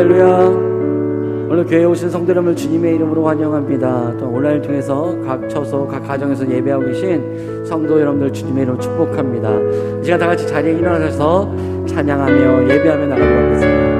할렐루야. 오늘 교회에 오신 성도 여러분을 주님의 이름으로 환영합니다. 또 온라인을 통해서 각 처소, 각 가정에서 예배하고 계신 성도 여러분들 주님의 이름으로 축복합니다. 이 시간 다 같이 자리에 일어나셔서 찬양하며 예배하며 나가도록 하겠습니다.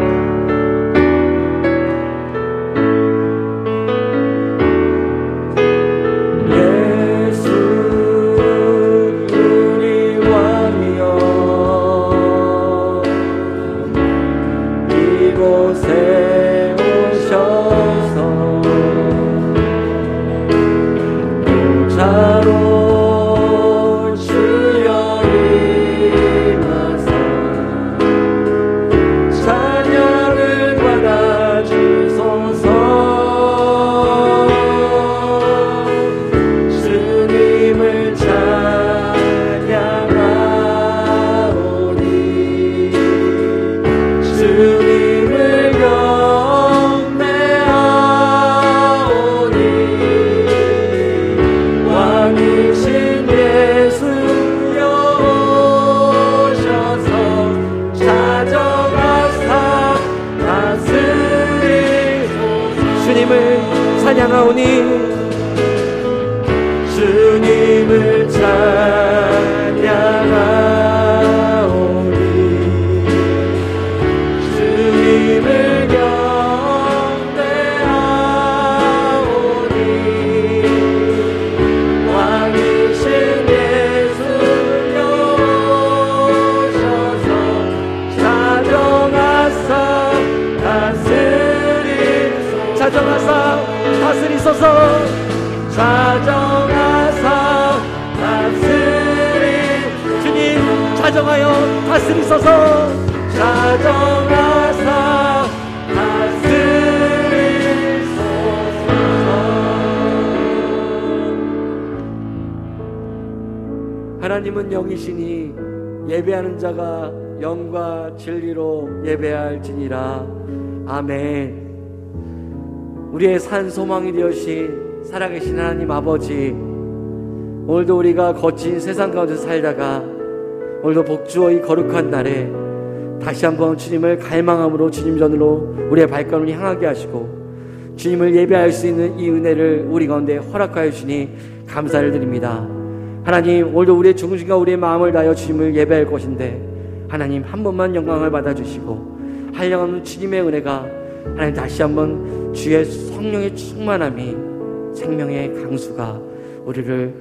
찬양하오니 주님을 찬양하오니 주님을 경배하오니 왕이신 예수여 오셔서 자정하사 다스리소서 다스리소서 자정하사 다스리 주님 자정하여 다스리소서 자정하사 다스리소서. 하나님은 영이시니 예배하는 자가 영과 진리로 예배할지니라. 아멘. 우리의 산 소망이 되어신 살아계신 하나님 아버지, 오늘도 우리가 거친 세상 가운데 살다가 오늘도 복주어 이 거룩한 날에 다시 한번 주님을 갈망함으로 주님 전으로 우리의 발걸음을 향하게 하시고 주님을 예배할 수 있는 이 은혜를 우리 가운데 허락하여 주니 감사를 드립니다. 하나님, 오늘도 우리의 중심과 우리의 마음을 다하여 주님을 예배할 것인데 하나님 한 번만 영광을 받아주시고 한량없는 주님의 은혜가 하나님 다시 한번 주의 성령의 충만함이 생명의 강수가 우리를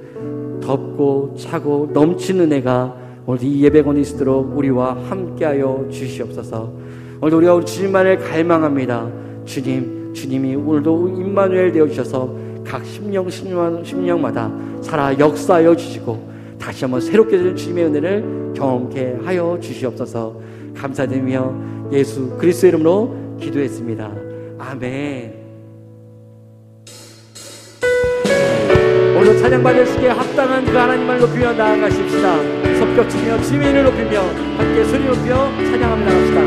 덮고 차고 넘치는 은혜가 오늘 이 예배권에 있도록 우리와 함께하여 주시옵소서. 오늘도 우리가 우리 주님만을 갈망합니다. 주님이 오늘도 임마누엘 되어주셔서 각 심령마다 살아 역사하여 주시고 다시 한번 새롭게 되는 주님의 은혜를 경험케 하여 주시옵소서. 감사드리며 예수 그리스도의 이름으로 기도했습니다. 아멘. 오늘 찬양받을 시기에 합당한 그 하나님을 높이며 나아가십시다. 섭격치며 주님의 이름을 높이며 함께 소리 높여 찬양하며 나갑시다.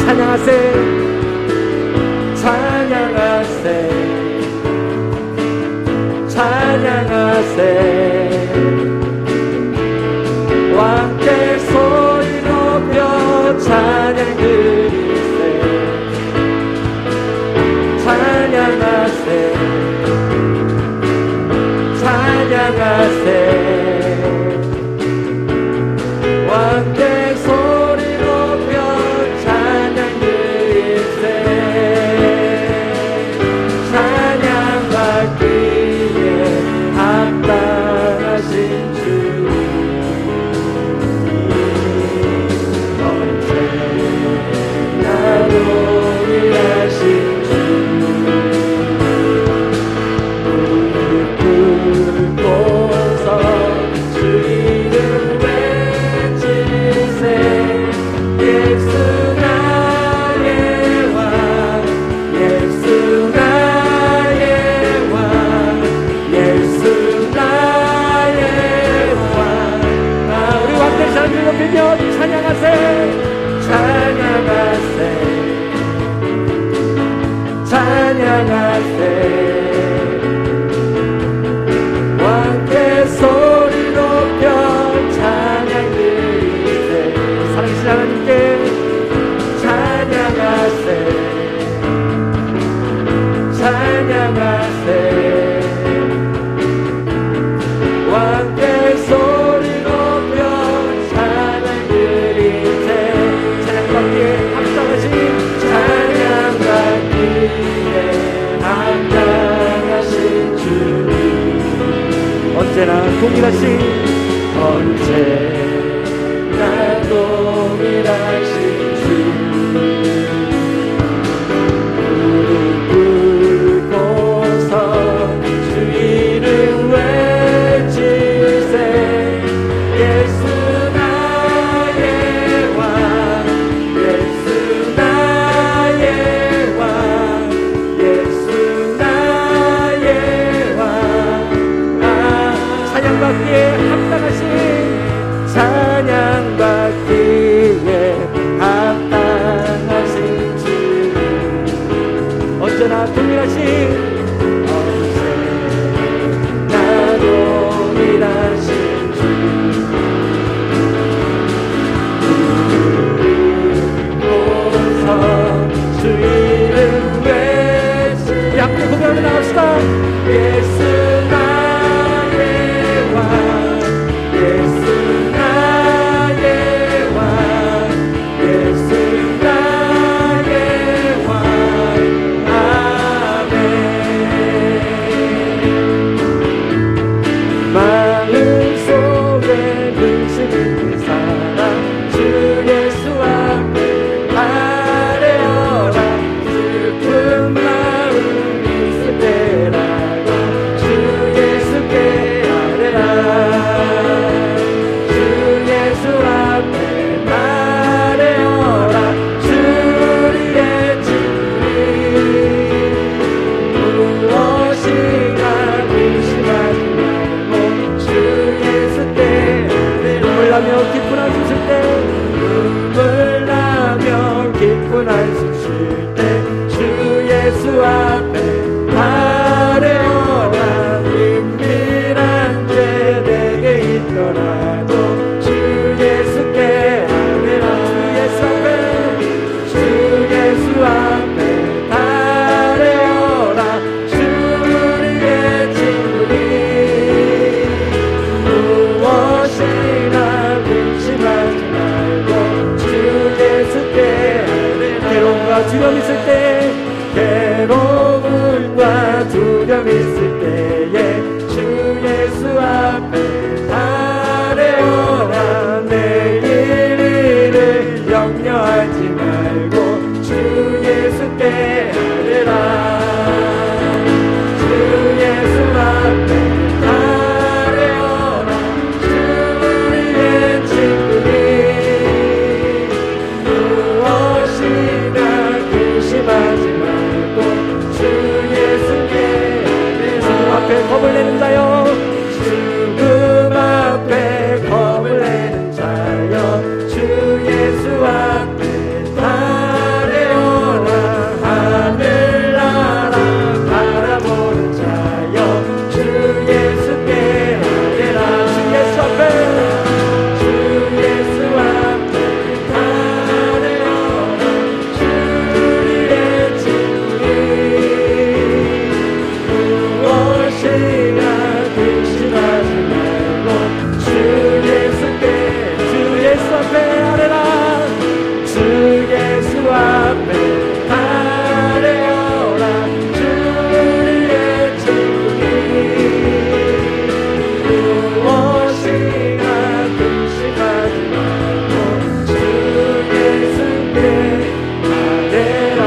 찬양하세 찬양하세 찬양하세 왕께 소리 높여 찬양 드리세 찬양하세 찬양하세 왕께 소리 높여 찬양 드리세 찬양받기에 합당하신 주님 언제나 노래하신 주 무릎 꿇고서 언제나 동일하신 주 무릎 꿇고서 주 이름 외치세 예수 나의 왕 예수 나의 왕 예수 나의 왕 찬양받기에 합당하신 찬양받기에 합당하신 주 언제나 동일하신 언제나 동일하신 주 묻고서 주 이름 외치 함께 고백하며 나갑시다 예수 나의 왕 예수 나의 왕 예수 나의 왕 아멘 마음속에 근심 있는 사람 주 예수 앞에 아뢰어라 슬픈 마음 있을 때라도 주 예수께 아뢰라 주 예수 앞에 아뢰어라 주리의 진리 무엇이나 의심하지 말고 주 예수께 눈물 나며 기쁜 한숨 쉴 때 눈물 나며 기쁜 한숨 쉴 때 주 예수 앞에 아뢰어라 은밀한 죄 내게 있더라도 주 예수께 아뢰라 주 예수 앞에 아뢰어라 주리의 진리 무엇이나 근심하지 말고 주 예수께 아뢰라 괴로움과 두려움 있을 때 괴로움과 두려움 있을 때에 주 예수 앞에 아뢰어라 내일 일을 염려하지 말고 주 예수께 아뢰라 주 예수 앞에 아뢰어라 주리의 진리 무엇이나 근심하지 말고 주 예수께 아뢰라 죽음 앞에 겁을 내는 자여 죽음 앞에 겁을 내는 자여 주 예수 앞에 아뢰어라 하늘나라 바라보는 자여 주 예수께 아뢰라 주 예수 앞에 아뢰어라 주리의 진리 무엇이나 근심하지 말고 주 예수께 주 예수 앞에 아뢰라 주 예수 앞에 아뢰어라 주리의 진리 무엇이나 근심하지 말고 주 예수께 아뢰라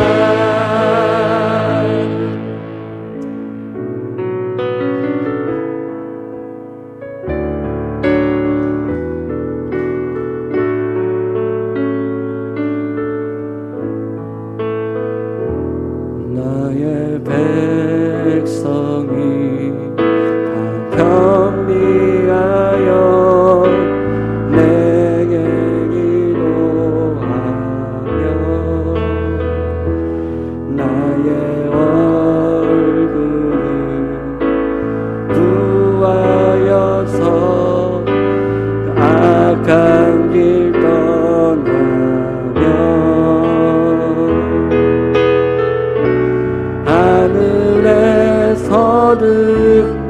나의 백성이 다 겸비하여 내게 기도하며 나의 얼굴을 구하여서 악한 길 떠나며 하늘에서 듣고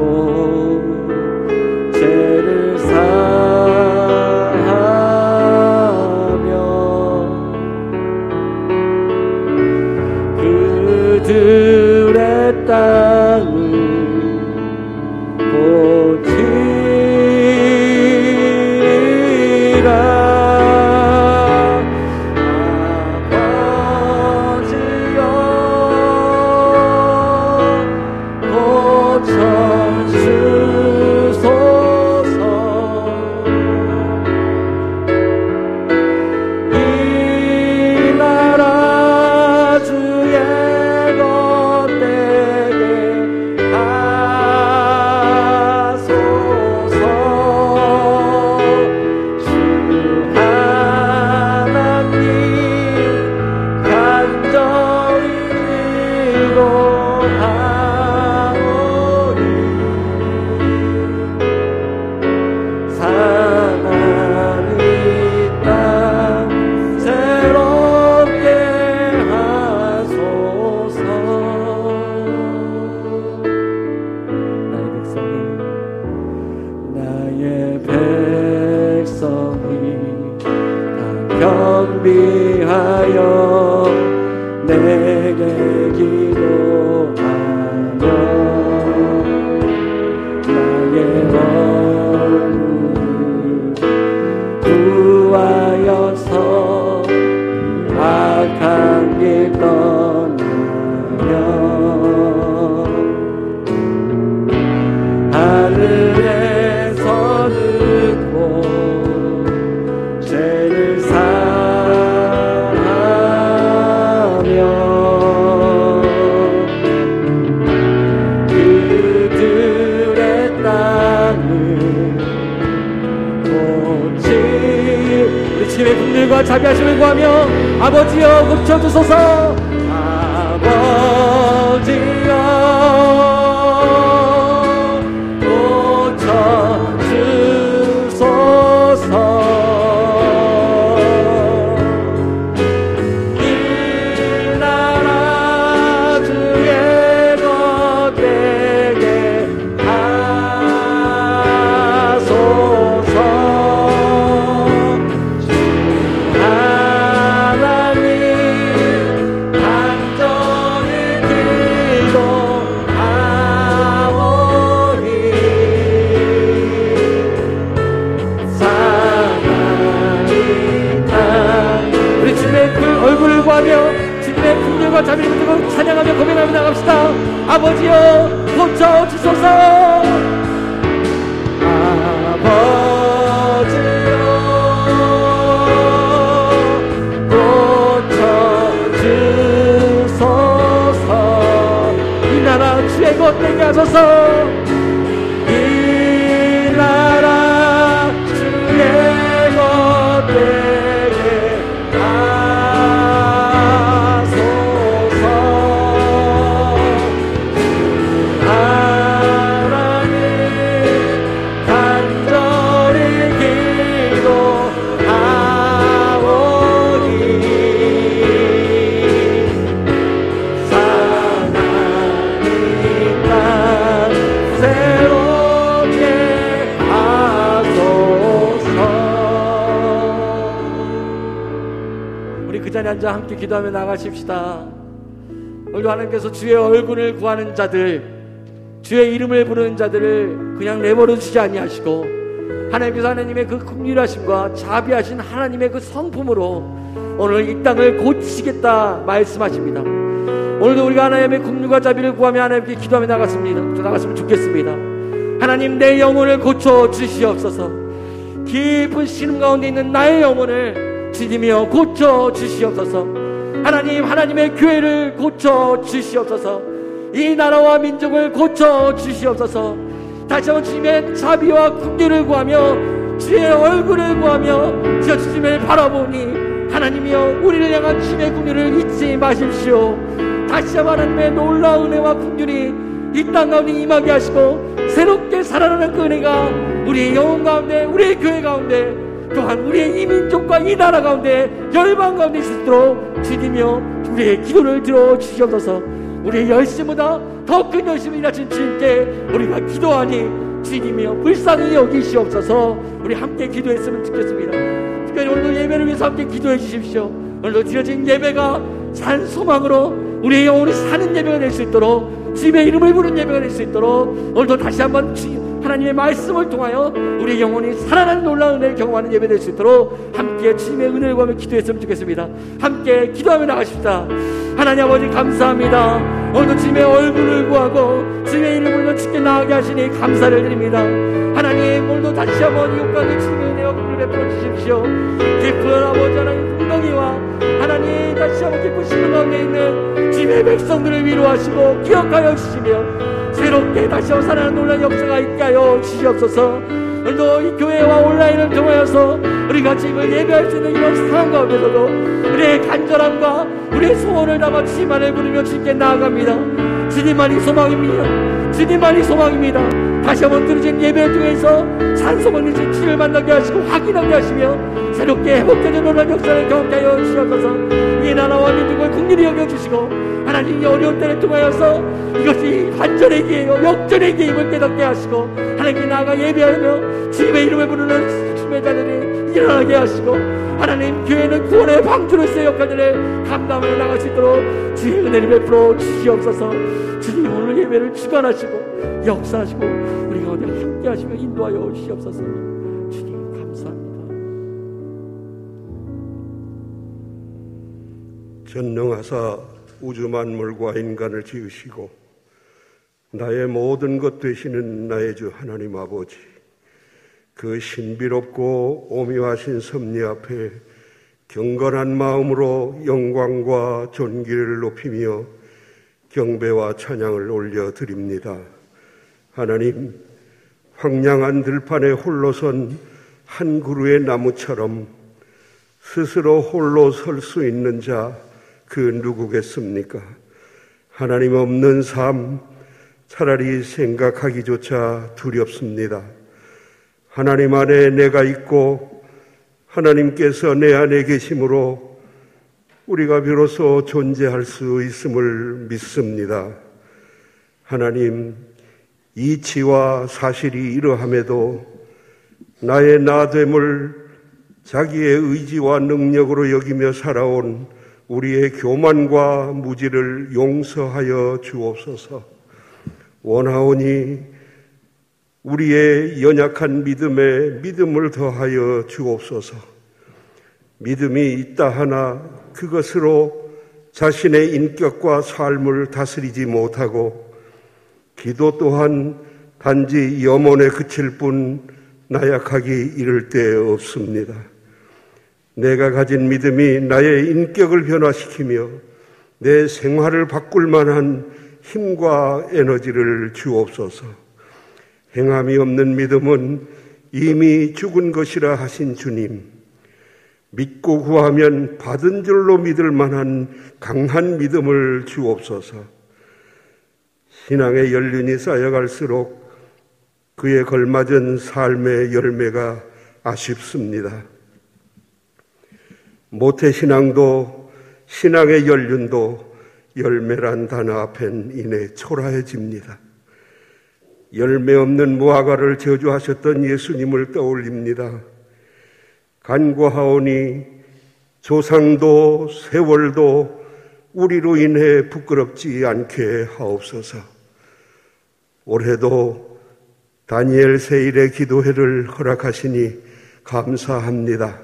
경비하여 내게 기도하여 나의 얼굴 구하여서 악한 길 떠나며 하늘에서 듣고 죄를 사하며 그들의 땅을 고치 우리 주님의 긍휼과 자비하심을 구하며 아버지여 고쳐주소서. 아버지여 고쳐주소서. 이 나라 주의 것되게 하소서. 얼굴을 구하며 주님의 긍휼과 자비를 붙들고 찬양하며 고백하며 나갑시다. 아버지여 고쳐주소서. 아버지여 고쳐주소서. 이 나라 주의 것 되게 하소서. 이 나라 주의 것 되게 앉아 함께 기도하며 나가십시다. 오늘도 하나님께서 주의 얼굴을 구하는 자들, 주의 이름을 부르는 자들을 그냥 내버려 두시지 아니하시고 하나님께서 하나님의 그 긍휼하심과 자비하신 하나님의 그 성품으로 오늘 이 땅을 고치시겠다 말씀하십니다. 오늘도 우리가 하나님의 긍휼과 자비를 구하며 하나님께 기도하며 나갔으면 좋겠습니다. 하나님, 내 영혼을 고쳐 주시옵소서. 깊은 신음 가운데 있는 나의 영혼을 주님이여 고쳐 주시옵소서. 하나님, 하나님의 교회를 고쳐 주시옵소서. 이 나라와 민족을 고쳐 주시옵소서. 다시 한번 주님의 자비와 긍휼을 구하며 주의 얼굴을 구하며 주님을 바라보니 하나님이여 우리를 향한 주님의 긍휼을 잊지 마십시오. 다시 한번 하나님의 놀라운 은혜와 긍휼이 이 땅 가운데 임하게 하시고 새롭게 살아나는 그 은혜가 우리의 영혼 가운데, 우리의 교회 가운데, 또한 우리의 이민족과 이 나라 가운데, 열방 가운데 있도록 주님이여 우리의 기도를 들어주시옵소서. 우리의 열심보다 더 큰 열심을 일하신 주님께 우리가 기도하니 주님이여 불쌍히 여기시옵소서. 우리 함께 기도했으면 좋겠습니다. 특별히 오늘도 예배를 위해서 함께 기도해 주십시오. 오늘도 드려진 예배가 산 소망으로 우리의 영혼이 사는 예배가 될 수 있도록, 주님의 이름을 부르는 예배가 될 수 있도록 오늘도 다시 한번 하나님의 말씀을 통하여 우리의 영혼이 살아나는 놀라운 은혜를 경험하는 예배 될 수 있도록 함께 주님의 은혜를 구하며 기도했으면 좋겠습니다. 함께 기도하며 나가십시다. 하나님 아버지 감사합니다. 오늘도 주님의 얼굴을 구하고 주님의 이름을 불러 주께 나가게 하시니 감사를 드립니다. 하나님, 오늘도 다시 한번 이웃 가운데 주님의 은혜와 긍휼을 베풀어 주십시오. 깊은 아버지 하나님 궁덩이와 하나님 다시 한번 깊은 신음 가운데 있는 주님의 백성들을 위로하시고 기억하여 주시며 새롭게 다시 한번 살아나는 놀라운 역사가 있게 하여 주시옵소서. 오늘도 이 교회와 온라인을 통하여서 우리가 지금 예배할 수 있는 이런 상황 가운데서도 우리의 간절함과 우리의 소원을 담아 주님만을 부르며 주님께 나아갑니다. 주님만이 소망입니다. 주님만이 소망입니다. 다시 한번 드려진 예배를 통해서 찬송을 드신 주님을 만나게 하시고 확인하게 하시며 새롭게 회복되는 놀라운 역사를 경험하게 하여 주시옵소서. 이 나라와 민족을 긍휼히 여겨주시고 하나님이 어려운 때를 통하여서 이것이 반전의 기회요 역전의 기회임을 깨닫게 하시고 하나님께 나아가 예배하며 주님의 이름을 부르는 부르심의 자들이 일어나게 하시고 하나님 교회는 구원의 방주로서의 역할들을 감당하여 나갈 수 있도록 주의 은혜를 베풀어 주시옵소서. 주님 오늘 예배를 주관하시고 역사하시고 우리 가운데 함께 하시며 인도하여 주시옵소서. 주님 감사합니다. 전능하사 우주 만물과 인간을 지으시고 나의 모든 것 되시는 나의 주 하나님 아버지, 그 신비롭고 오묘하신 섭리 앞에 경건한 마음으로 영광과 존귀를 높이며 경배와 찬양을 올려드립니다. 하나님, 황량한 들판에 홀로 선 한 그루의 나무처럼 스스로 홀로 설 수 있는 자, 그 누구겠습니까? 하나님 없는 삶, 차라리 생각하기조차 두렵습니다. 하나님 안에 내가 있고 하나님께서 내 안에 계심으로 우리가 비로소 존재할 수 있음을 믿습니다. 하나님, 이치와 사실이 이러함에도 나의 나됨을 자기의 의지와 능력으로 여기며 살아온 우리의 교만과 무지를 용서하여 주옵소서. 원하오니 우리의 연약한 믿음에 믿음을 더하여 주옵소서. 믿음이 있다 하나 그것으로 자신의 인격과 삶을 다스리지 못하고 기도 또한 단지 염원에 그칠 뿐 나약하기 이를 데 없습니다. 내가 가진 믿음이 나의 인격을 변화시키며 내 생활을 바꿀 만한 힘과 에너지를 주옵소서. 행함이 없는 믿음은 이미 죽은 것이라 하신 주님, 믿고 구하면 받은 줄로 믿을 만한 강한 믿음을 주옵소서. 신앙의 연륜이 쌓여갈수록 그에 걸맞은 삶의 열매가 아쉽습니다. 모태신앙도 신앙의 연륜도 열매란 단어 앞엔 이내 초라해집니다. 열매 없는 무화과를 저주하셨던 예수님을 떠올립니다. 간구하오니 조상도 세월도 우리로 인해 부끄럽지 않게 하옵소서. 올해도 다니엘 세일의 기도회를 허락하시니 감사합니다.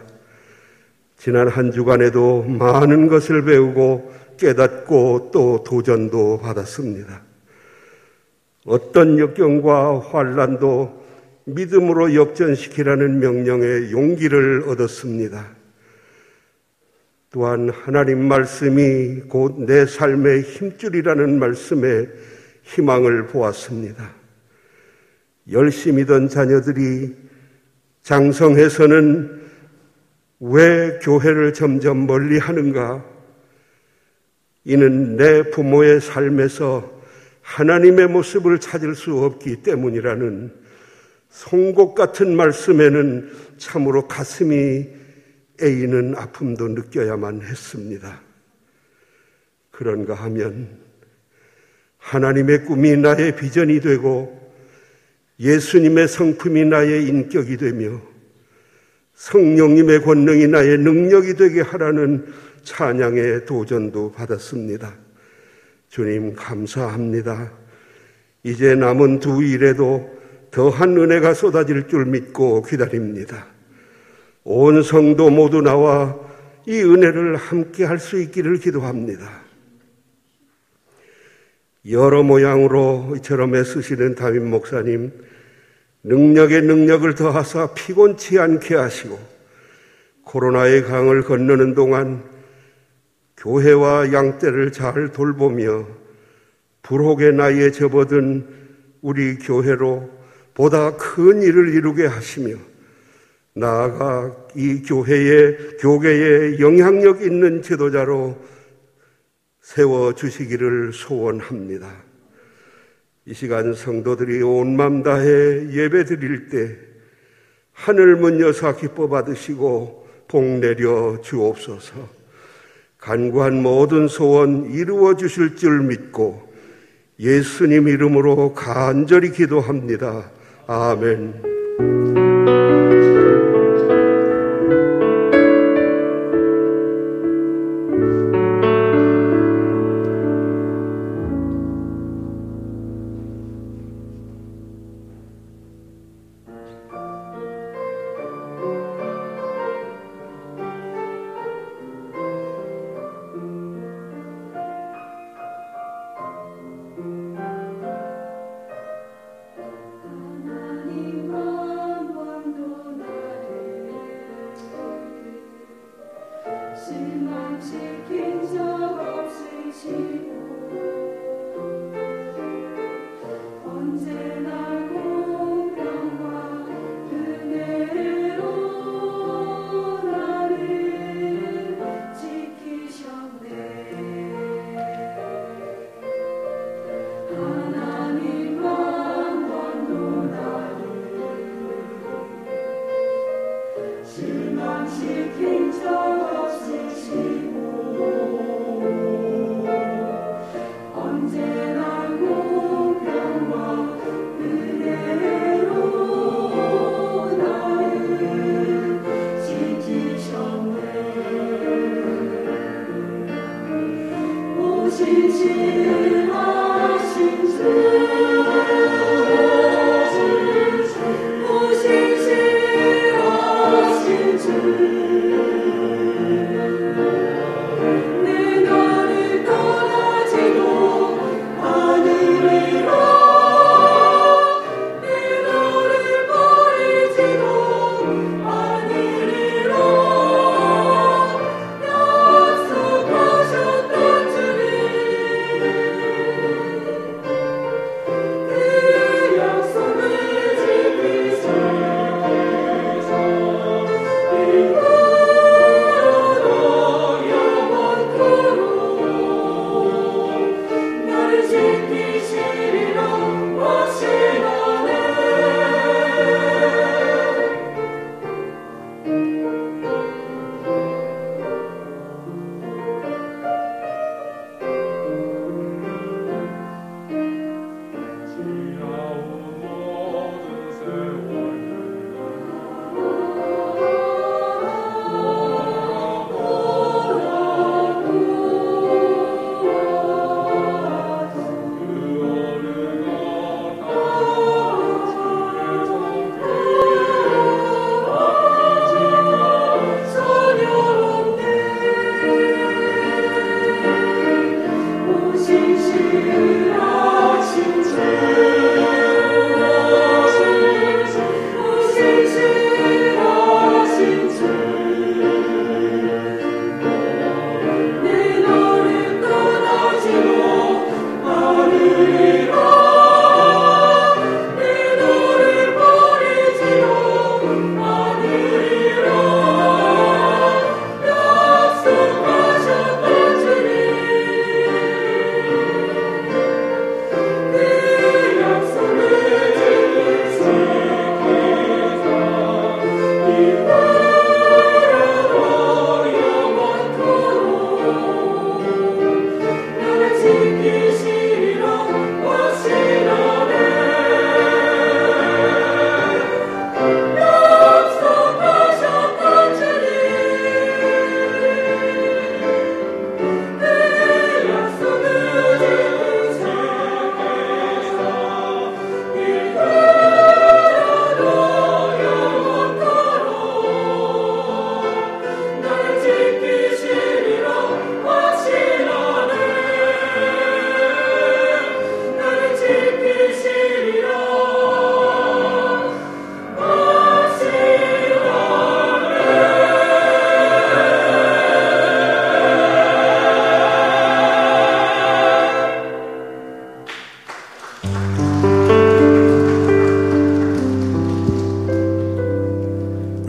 지난 한 주간에도 많은 것을 배우고 깨닫고 또 도전도 받았습니다. 어떤 역경과 환난도 믿음으로 역전시키라는 명령에 용기를 얻었습니다. 또한 하나님 말씀이 곧 내 삶의 힘줄이라는 말씀에 희망을 보았습니다. 열심히던 자녀들이 장성해서는 왜 교회를 점점 멀리 하는가? 이는 내 부모의 삶에서 하나님의 모습을 찾을 수 없기 때문이라는 송곳 같은 말씀에는 참으로 가슴이 애이는 아픔도 느껴야만 했습니다. 그런가 하면 하나님의 꿈이 나의 비전이 되고 예수님의 성품이 나의 인격이 되며 성령님의 권능이 나의 능력이 되게 하라는 찬양의 도전도 받았습니다. 주님 감사합니다. 이제 남은 두 일에도 더한 은혜가 쏟아질 줄 믿고 기다립니다. 온 성도 모두 나와 이 은혜를 함께 할 수 있기를 기도합니다. 여러 모양으로 이처럼 애쓰시는 담임 목사님, 능력에 능력을 더하사 피곤치 않게 하시고 코로나의 강을 건너는 동안 교회와 양떼를 잘 돌보며 불혹의 나이에 접어든 우리 교회로 보다 큰 일을 이루게 하시며 나아가 이 교계에 영향력 있는 지도자로 세워주시기를 소원합니다. 이 시간 성도들이 온 맘 다해 예배 드릴 때 하늘 문 여사 기뻐 받으시고 복 내려 주옵소서. 간구한 모든 소원 이루어 주실 줄 믿고 예수님 이름으로 간절히 기도합니다. 아멘.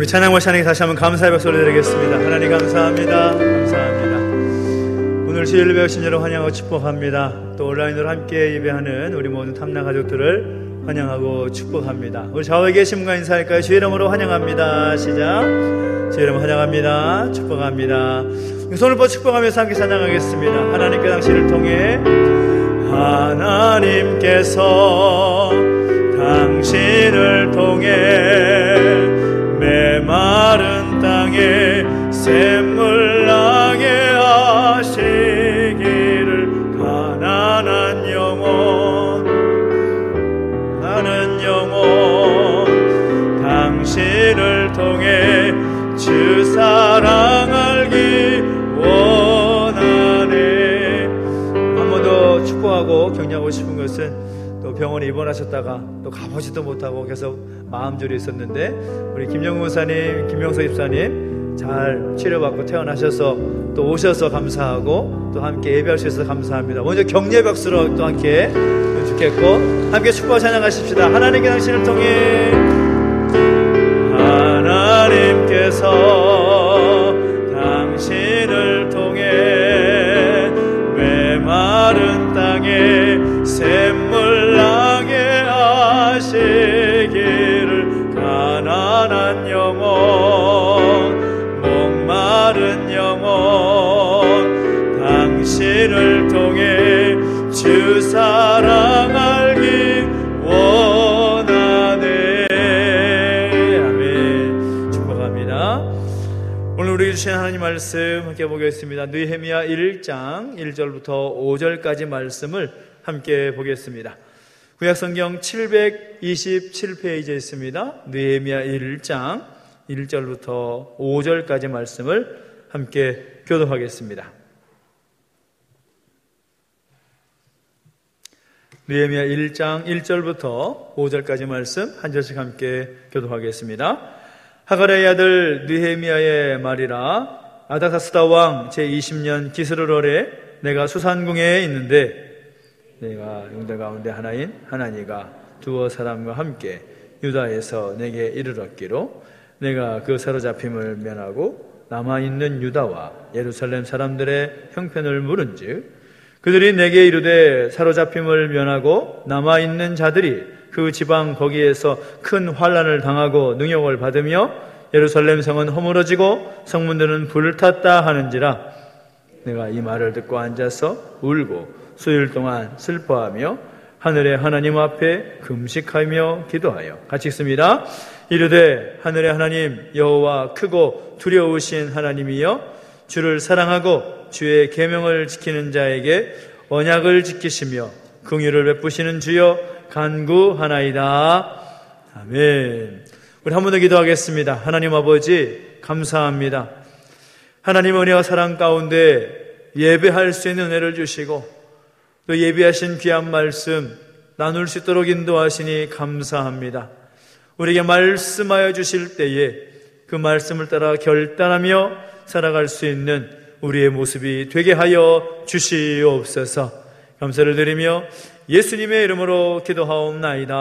우리 찬양과 찬양에 다시 한번 감사의 박수를 드리겠습니다. 하나님 감사합니다. 감사합니다. 오늘 주일을 배우신 여러분 환영하고 축복합니다. 또 온라인으로 함께 예배하는 우리 모든 탐나 가족들을 환영하고 축복합니다. 우리 좌우에 계신 분과 인사할까요? 주의 이름으로 환영합니다. 시작. 주의 이름 환영합니다. 축복합니다. 손을 뻗어 축복하면서 함께 찬양하겠습니다. 하나님께 당신을 통해 하나님께서 당신을 통해 메마른 땅에 샘물 나게 하시기를 가난한 영혼 당신을 통해 주 사랑 알기 원하네. 한 번 더 축복하고 격려하고 싶은 것은 또 병원에 입원하셨다가 또 가보지도 못하고 계속 마음졸이 있었는데 우리 김영우 목사님, 김명서 집사님 잘 치료받고 퇴원하셔서 또 오셔서 감사하고 또 함께 예배할 수 있어서 감사합니다. 먼저 격려의 박수로 또 함께 좋겠고 함께 축복 찬양하십시다. 하나님께 당신을 통해 하나님께서 당신을 통해 메마른 땅에 샘물 나게 하시기를 가난한 영혼 목마른 영혼 당신을 통해 주 사랑 알기 원하네. 아멘. 축복합니다. 오늘 우리에게 주신 하나님 말씀 함께 보겠습니다. 느헤미야 1장 1절부터 5절까지 말씀을 함께 보겠습니다. 구약성경 727페이지에 있습니다. 느헤미야 1장 1절부터 5절까지 말씀을 함께 교독하겠습니다. 느헤미야 1장 1절부터 5절까지 말씀 한 절씩 함께 교독하겠습니다. 하가랴의 아들 느헤미야의 말이라. 아닥사스다 왕 제20년 기스르월에 내가 수산궁에 있는데 내가 용들 가운데 하나인 하나니가 두어 사람과 함께 유다에서 내게 이르렀기로 내가 그 사로잡힘을 면하고 남아있는 유다와 예루살렘 사람들의 형편을 물은즉 그들이 내게 이르되 사로잡힘을 면하고 남아있는 자들이 그 지방 거기에서 큰 환난을 당하고 능욕을 받으며 예루살렘 성은 허물어지고 성문들은 불탔다 하는지라. 내가 이 말을 듣고 앉아서 울고 수일 동안 슬퍼하며 하늘의 하나님 앞에 금식하며 기도하여 같이 읽습니다. 이르되 하늘의 하나님 여호와 크고 두려우신 하나님이여 주를 사랑하고 주의 계명을 지키는 자에게 언약을 지키시며 긍휼을 베푸시는 주여 간구하나이다. 아멘. 우리 한 번 더 기도하겠습니다. 하나님 아버지 감사합니다. 하나님 은혜와 사랑 가운데 예배할 수 있는 은혜를 주시고 또 예배하신 귀한 말씀 나눌 수 있도록 인도하시니 감사합니다. 우리에게 말씀하여 주실 때에 그 말씀을 따라 결단하며 살아갈 수 있는 우리의 모습이 되게 하여 주시옵소서. 감사를 드리며 예수님의 이름으로 기도하옵나이다.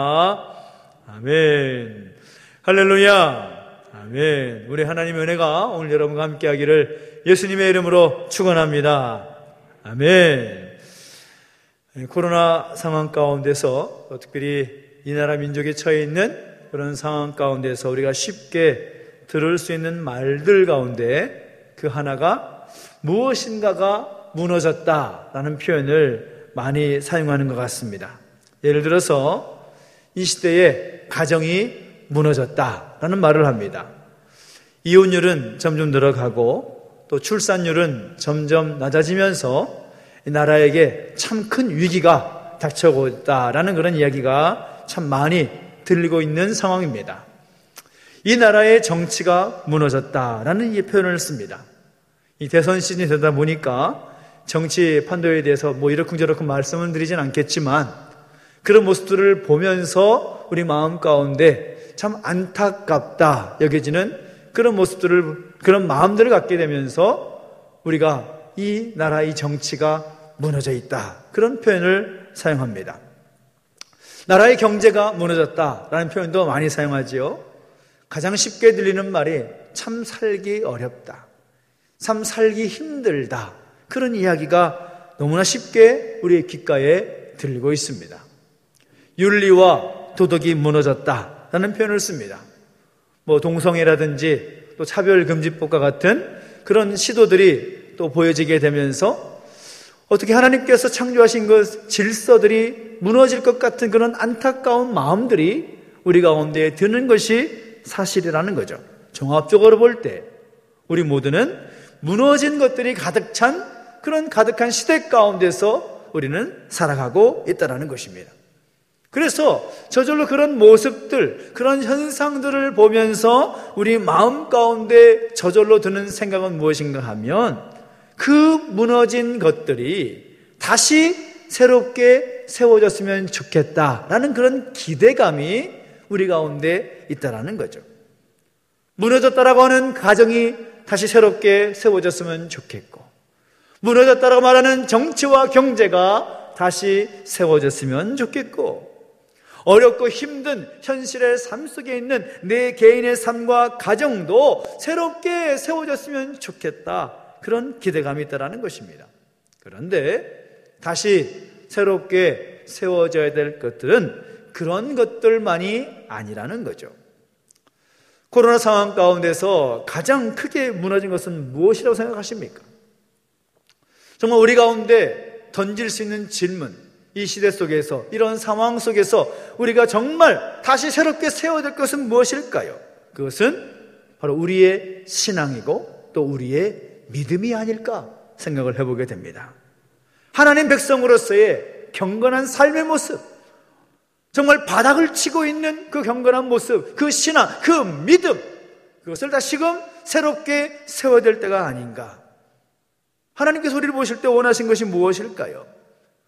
아멘. 할렐루야. 아멘. 우리 하나님의 은혜가 오늘 여러분과 함께 하기를 예수님의 이름으로 축원합니다. 아멘. 코로나 상황 가운데서 특별히 이 나라 민족에 처해 있는 그런 상황 가운데서 우리가 쉽게 들을 수 있는 말들 가운데 그 하나가 무엇인가가 무너졌다라는 표현을 많이 사용하는 것 같습니다. 예를 들어서 이 시대에 가정이 무너졌다라는 말을 합니다. 이혼율은 점점 늘어가고 또 출산율은 점점 낮아지면서 이 나라에게 참 큰 위기가 닥쳐오고 있다라는 그런 이야기가 참 많이 들리고 있는 상황입니다. 이 나라의 정치가 무너졌다라는 이 표현을 씁니다. 이 대선 시즌이 되다 보니까 정치 판도에 대해서 이러쿵저러쿵 말씀을 드리진 않겠지만 그런 모습들을 보면서 우리 마음 가운데 참 안타깝다 여겨지는 그런 모습들을, 그런 마음들을 갖게 되면서 우리가 이 나라의 정치가 무너져 있다, 그런 표현을 사용합니다. 나라의 경제가 무너졌다라는 표현도 많이 사용하지요. 가장 쉽게 들리는 말이 참 살기 어렵다, 참 살기 힘들다, 그런 이야기가 너무나 쉽게 우리의 귓가에 들리고 있습니다. 윤리와 도덕이 무너졌다라는 표현을 씁니다. 동성애라든지 또 차별금지법과 같은 그런 시도들이 또 보여지게 되면서 어떻게 하나님께서 창조하신 그 질서들이 무너질 것 같은 그런 안타까운 마음들이 우리 가운데 드는 것이 사실이라는 거죠. 종합적으로 볼 때 우리 모두는 무너진 것들이 가득 찬 그런 가득한 시대 가운데서 우리는 살아가고 있다는 것입니다. 그래서 저절로 그런 모습들, 그런 현상들을 보면서 우리 마음 가운데 저절로 드는 생각은 무엇인가 하면 그 무너진 것들이 다시 새롭게 세워졌으면 좋겠다라는 그런 기대감이 우리 가운데 있다는 거죠. 무너졌다라고 하는 가정이 다시 새롭게 세워졌으면 좋겠고, 무너졌다라고 말하는 정치와 경제가 다시 세워졌으면 좋겠고, 어렵고 힘든 현실의 삶 속에 있는 내 개인의 삶과 가정도 새롭게 세워졌으면 좋겠다, 그런 기대감이 있다는 것입니다. 그런데 다시 새롭게 세워져야 될 것들은 그런 것들만이 아니라는 거죠. 코로나 상황 가운데서 가장 크게 무너진 것은 무엇이라고 생각하십니까? 정말 우리 가운데 던질 수 있는 질문, 이 시대 속에서, 이런 상황 속에서 우리가 정말 다시 새롭게 세워야 될 것은 무엇일까요? 그것은 바로 우리의 신앙이고 또 우리의 믿음이 아닐까 생각을 해보게 됩니다. 하나님 백성으로서의 경건한 삶의 모습, 정말 바닥을 치고 있는 그 경건한 모습, 그 신앙, 그 믿음, 그것을 다시금 새롭게 세워야 될 때가 아닌가. 하나님께서 우리를 보실 때 원하신 것이 무엇일까요?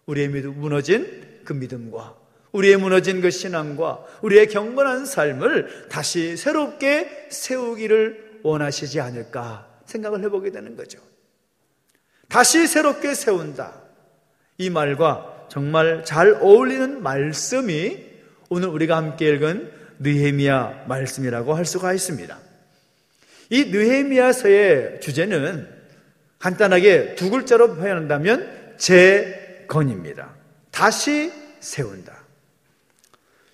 우리의 무너진 그 믿음과 우리의 무너진 그 신앙과 우리의 경건한 삶을 다시 새롭게 세우기를 원하시지 않을까 생각을 해보게 되는 거죠. 다시 새롭게 세운다, 이 말과 정말 잘 어울리는 말씀이 오늘 우리가 함께 읽은 느헤미야 말씀이라고 할 수가 있습니다. 이 느헤미야서의 주제는 간단하게 두 글자로 표현한다면 재건입니다. 다시 세운다.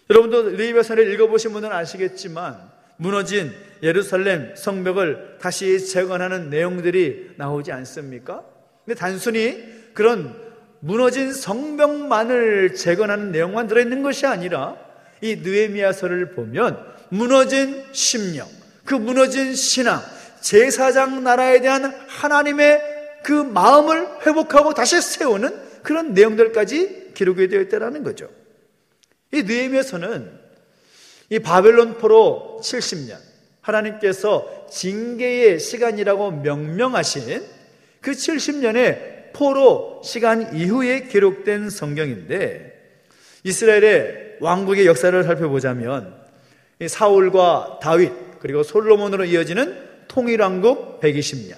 여러분도 느헤미야서를 읽어보신 분은 아시겠지만 무너진 예루살렘 성벽을 다시 재건하는 내용들이 나오지 않습니까? 근데 단순히 그런 무너진 성벽만을 재건하는 내용만 들어있는 것이 아니라 이 느헤미야서를 보면 무너진 심령, 그 무너진 신앙, 제사장 나라에 대한 하나님의 그 마음을 회복하고 다시 세우는 그런 내용들까지 기록이 되어 있다는 거죠. 이 느헤미야서는 이 바벨론 포로 70년, 하나님께서 징계의 시간이라고 명명하신 그 70년의 포로 시간 이후에 기록된 성경인데, 이스라엘의 왕국의 역사를 살펴보자면 사울과 다윗 그리고 솔로몬으로 이어지는 통일왕국 120년,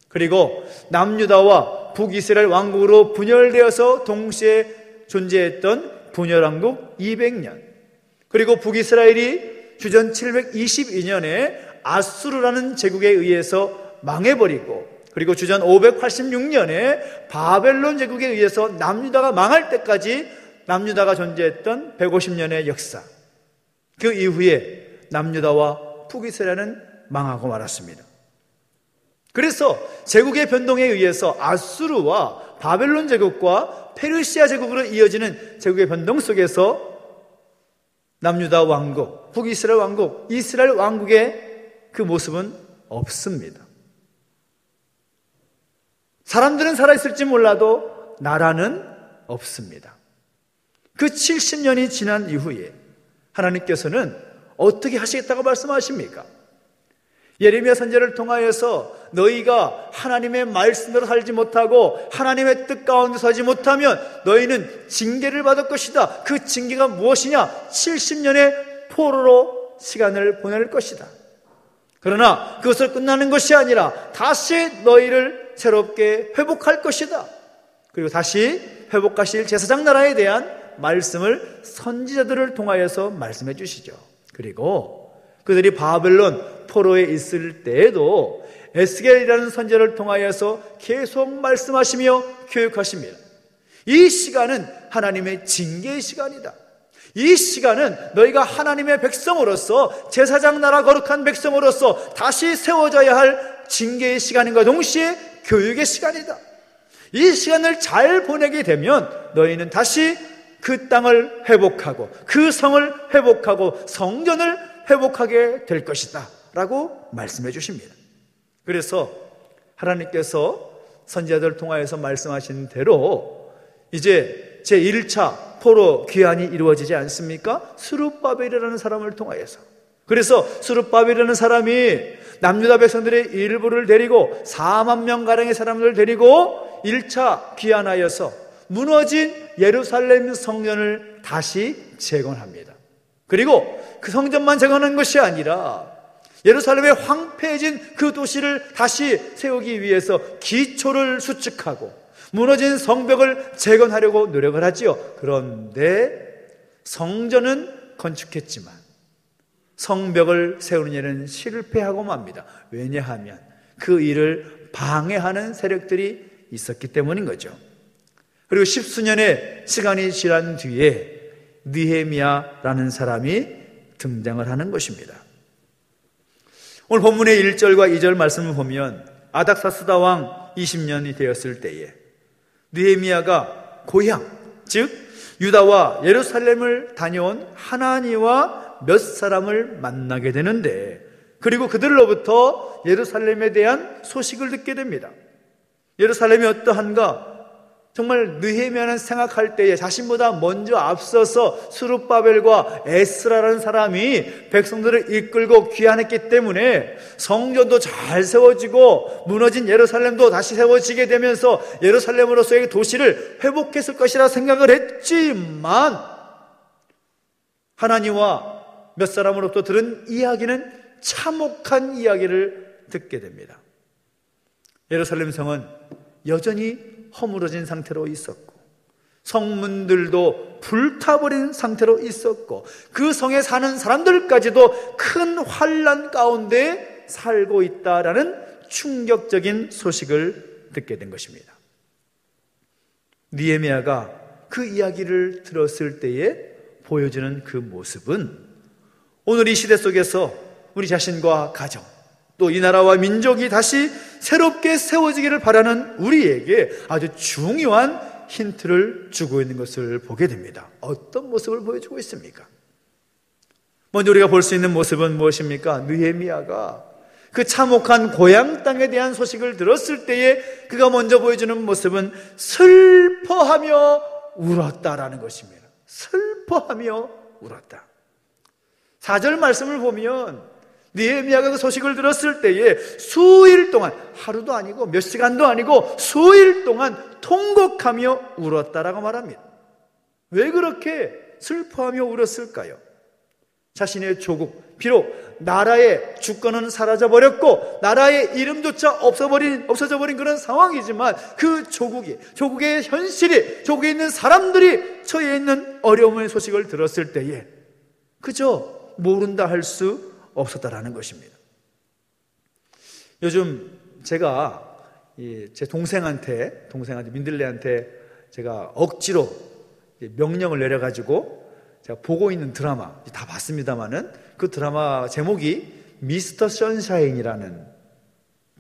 그리고 남유다와 북이스라엘 왕국으로 분열되어서 동시에 존재했던 분열왕국 200년, 그리고 북이스라엘이 주전 722년에 아수르라는 제국에 의해서 망해버리고, 그리고 주전 586년에 바벨론 제국에 의해서 남유다가 망할 때까지 남유다가 존재했던 150년의 역사, 그 이후에 남유다와 북이스라엘은 망하고 말았습니다. 그래서 제국의 변동에 의해서 아수르와 바벨론 제국과 페르시아 제국으로 이어지는 제국의 변동 속에서 남유다 왕국, 북이스라엘 왕국, 이스라엘 왕국의 그 모습은 없습니다. 사람들은 살아있을지 몰라도 나라는 없습니다. 그 70년이 지난 이후에 하나님께서는 어떻게 하시겠다고 말씀하십니까? 예레미야 선지자를 통하여서 너희가 하나님의 말씀대로 살지 못하고 하나님의 뜻 가운데 서지 못하면 너희는 징계를 받을 것이다. 그 징계가 무엇이냐? 70년의 포로로 시간을 보낼 것이다. 그러나 그것을 끝나는 것이 아니라 다시 너희를 새롭게 회복할 것이다. 그리고 다시 회복하실 제사장 나라에 대한 말씀을 선지자들을 통하여서 말씀해 주시죠. 그리고 그들이 바벨론 포로에 있을 때에도 에스겔이라는 선지자를 통하여서 계속 말씀하시며 교육하십니다. 이 시간은 하나님의 징계의 시간이다. 이 시간은 너희가 하나님의 백성으로서 제사장 나라 거룩한 백성으로서 다시 세워져야 할 징계의 시간인가 동시에 교육의 시간이다. 이 시간을 잘 보내게 되면 너희는 다시 그 땅을 회복하고 그 성을 회복하고 성전을 회복하게 될 것이다 라고 말씀해 주십니다. 그래서 하나님께서 선지자들을 통하여서 말씀하신 대로 이제 제1차 포로 귀환이 이루어지지 않습니까? 스룹바벨이라는 사람을 통하여서. 그래서 스룹바벨이라는 사람이 남유다 백성들의 일부를 데리고 4만 명가량의 사람들을 데리고 1차 귀환하여서 무너진 예루살렘 성전을 다시 재건합니다. 그리고 그 성전만 재건한 것이 아니라 예루살렘에 황폐해진 그 도시를 다시 세우기 위해서 기초를 수축하고 무너진 성벽을 재건하려고 노력을 하지요. 그런데 성전은 건축했지만 성벽을 세우는 일은 실패하고 맙니다. 왜냐하면 그 일을 방해하는 세력들이 있었기 때문인 거죠. 그리고 10수년의 시간이 지난 뒤에 느헤미야라는 사람이 등장을 하는 것입니다. 오늘 본문의 1절과 2절 말씀을 보면 아닥사스다 왕 20년이 되었을 때에 느헤미야가 고향, 즉 유다와 예루살렘을 다녀온 하나니와 몇 사람을 만나게 되는데, 그리고 그들로부터 예루살렘에 대한 소식을 듣게 됩니다. 예루살렘이 어떠한가? 정말 느헤미야는 생각할 때에 자신보다 먼저 앞서서 스룹바벨과 에스라라는 사람이 백성들을 이끌고 귀환했기 때문에 성전도 잘 세워지고 무너진 예루살렘도 다시 세워지게 되면서 예루살렘으로서의 도시를 회복했을 것이라 생각을 했지만, 하나님과 몇 사람으로부터 들은 이야기는 참혹한 이야기를 듣게 됩니다. 예루살렘 성은 여전히 허물어진 상태로 있었고 성문들도 불타버린 상태로 있었고 그 성에 사는 사람들까지도 큰 환난 가운데 살고 있다라는 충격적인 소식을 듣게 된 것입니다. 느헤미야가 그 이야기를 들었을 때에 보여주는 그 모습은 오늘 이 시대 속에서 우리 자신과 가정, 또 이 나라와 민족이 다시 새롭게 세워지기를 바라는 우리에게 아주 중요한 힌트를 주고 있는 것을 보게 됩니다. 어떤 모습을 보여주고 있습니까? 먼저 우리가 볼 수 있는 모습은 무엇입니까? 느헤미야가 그 참혹한 고향 땅에 대한 소식을 들었을 때에 그가 먼저 보여주는 모습은 슬퍼하며 울었다라는 것입니다. 슬퍼하며 울었다. 4절 말씀을 보면 느헤미야가 그 소식을 들었을 때에 수일 동안, 하루도 아니고 몇 시간도 아니고 수일 동안 통곡하며 울었다라고 말합니다. 왜 그렇게 슬퍼하며 울었을까요? 자신의 조국, 비록 나라의 주권은 사라져버렸고 나라의 이름조차 없어져 버린 그런 상황이지만 그 조국의 현실이, 조국에 있는 사람들이 처해 있는 어려움의 소식을 들었을 때에 그저 모른다 할 수 없었다라는 것입니다. 요즘 제가 제 동생한테 민들레한테 제가 억지로 명령을 내려가지고 제가 보고 있는 드라마 다 봤습니다만은 그 드라마 제목이 미스터 선샤인이라는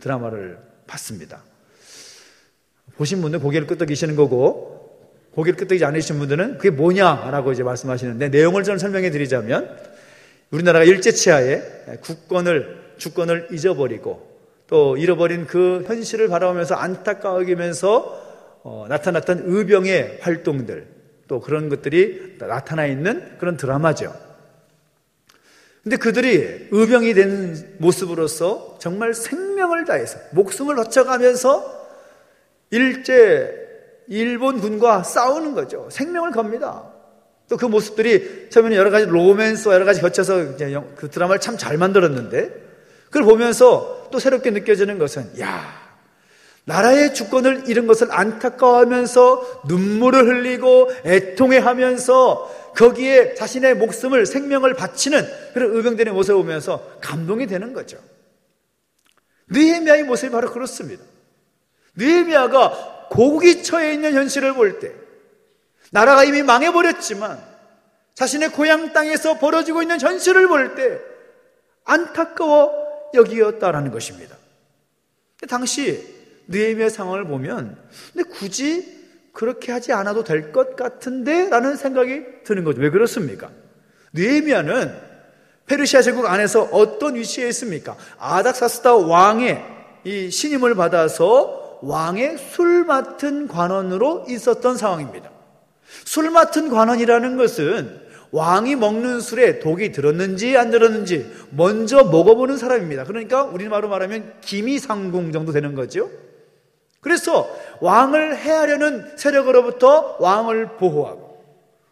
드라마를 봤습니다. 보신 분들 고개를 끄덕이시는 거고, 고개를 끄덕이지 않으신 분들은 그게 뭐냐라고 이제 말씀하시는데, 내용을 저는 설명해 드리자면 우리나라가 일제치하에 주권을 잊어버리고 또 잃어버린 그 현실을 바라보면서 안타까워 여기면서 나타났던 의병의 활동들, 또 그런 것들이 나타나 있는 그런 드라마죠. 근데 그들이 의병이 된 모습으로서 정말 생명을 다해서 목숨을 바쳐가면서 일본군과 싸우는 거죠. 생명을 겁니다. 또 그 모습들이 처음에는 여러 가지 로맨스와 여러 가지 거쳐서 그 드라마를 참 잘 만들었는데, 그걸 보면서 또 새롭게 느껴지는 것은, 나라의 주권을 잃은 것을 안타까워하면서 눈물을 흘리고 애통해하면서 거기에 자신의 목숨을, 생명을 바치는 그런 의병들의 모습을 보면서 감동이 되는 거죠. 느헤미야의 모습이 바로 그렇습니다. 느헤미야가 고국이 처해 있는 현실을 볼 때, 나라가 이미 망해버렸지만 자신의 고향 땅에서 벌어지고 있는 현실을 볼 때 안타까워 여기었다라는 것입니다. 당시 느헤미야 상황을 보면 근데 굳이 그렇게 하지 않아도 될 것 같은데 라는 생각이 드는 거죠. 왜 그렇습니까? 느헤미야는 페르시아 제국 안에서 어떤 위치에 있습니까? 아닥사스다 왕의 이 신임을 받아서 왕의 술 맡은 관원으로 있었던 상황입니다. 술 맡은 관원이라는 것은 왕이 먹는 술에 독이 들었는지 안 들었는지 먼저 먹어보는 사람입니다. 그러니까 우리말로 말하면 기미상궁 정도 되는 거죠. 그래서 왕을 해하려는 세력으로부터 왕을 보호하고,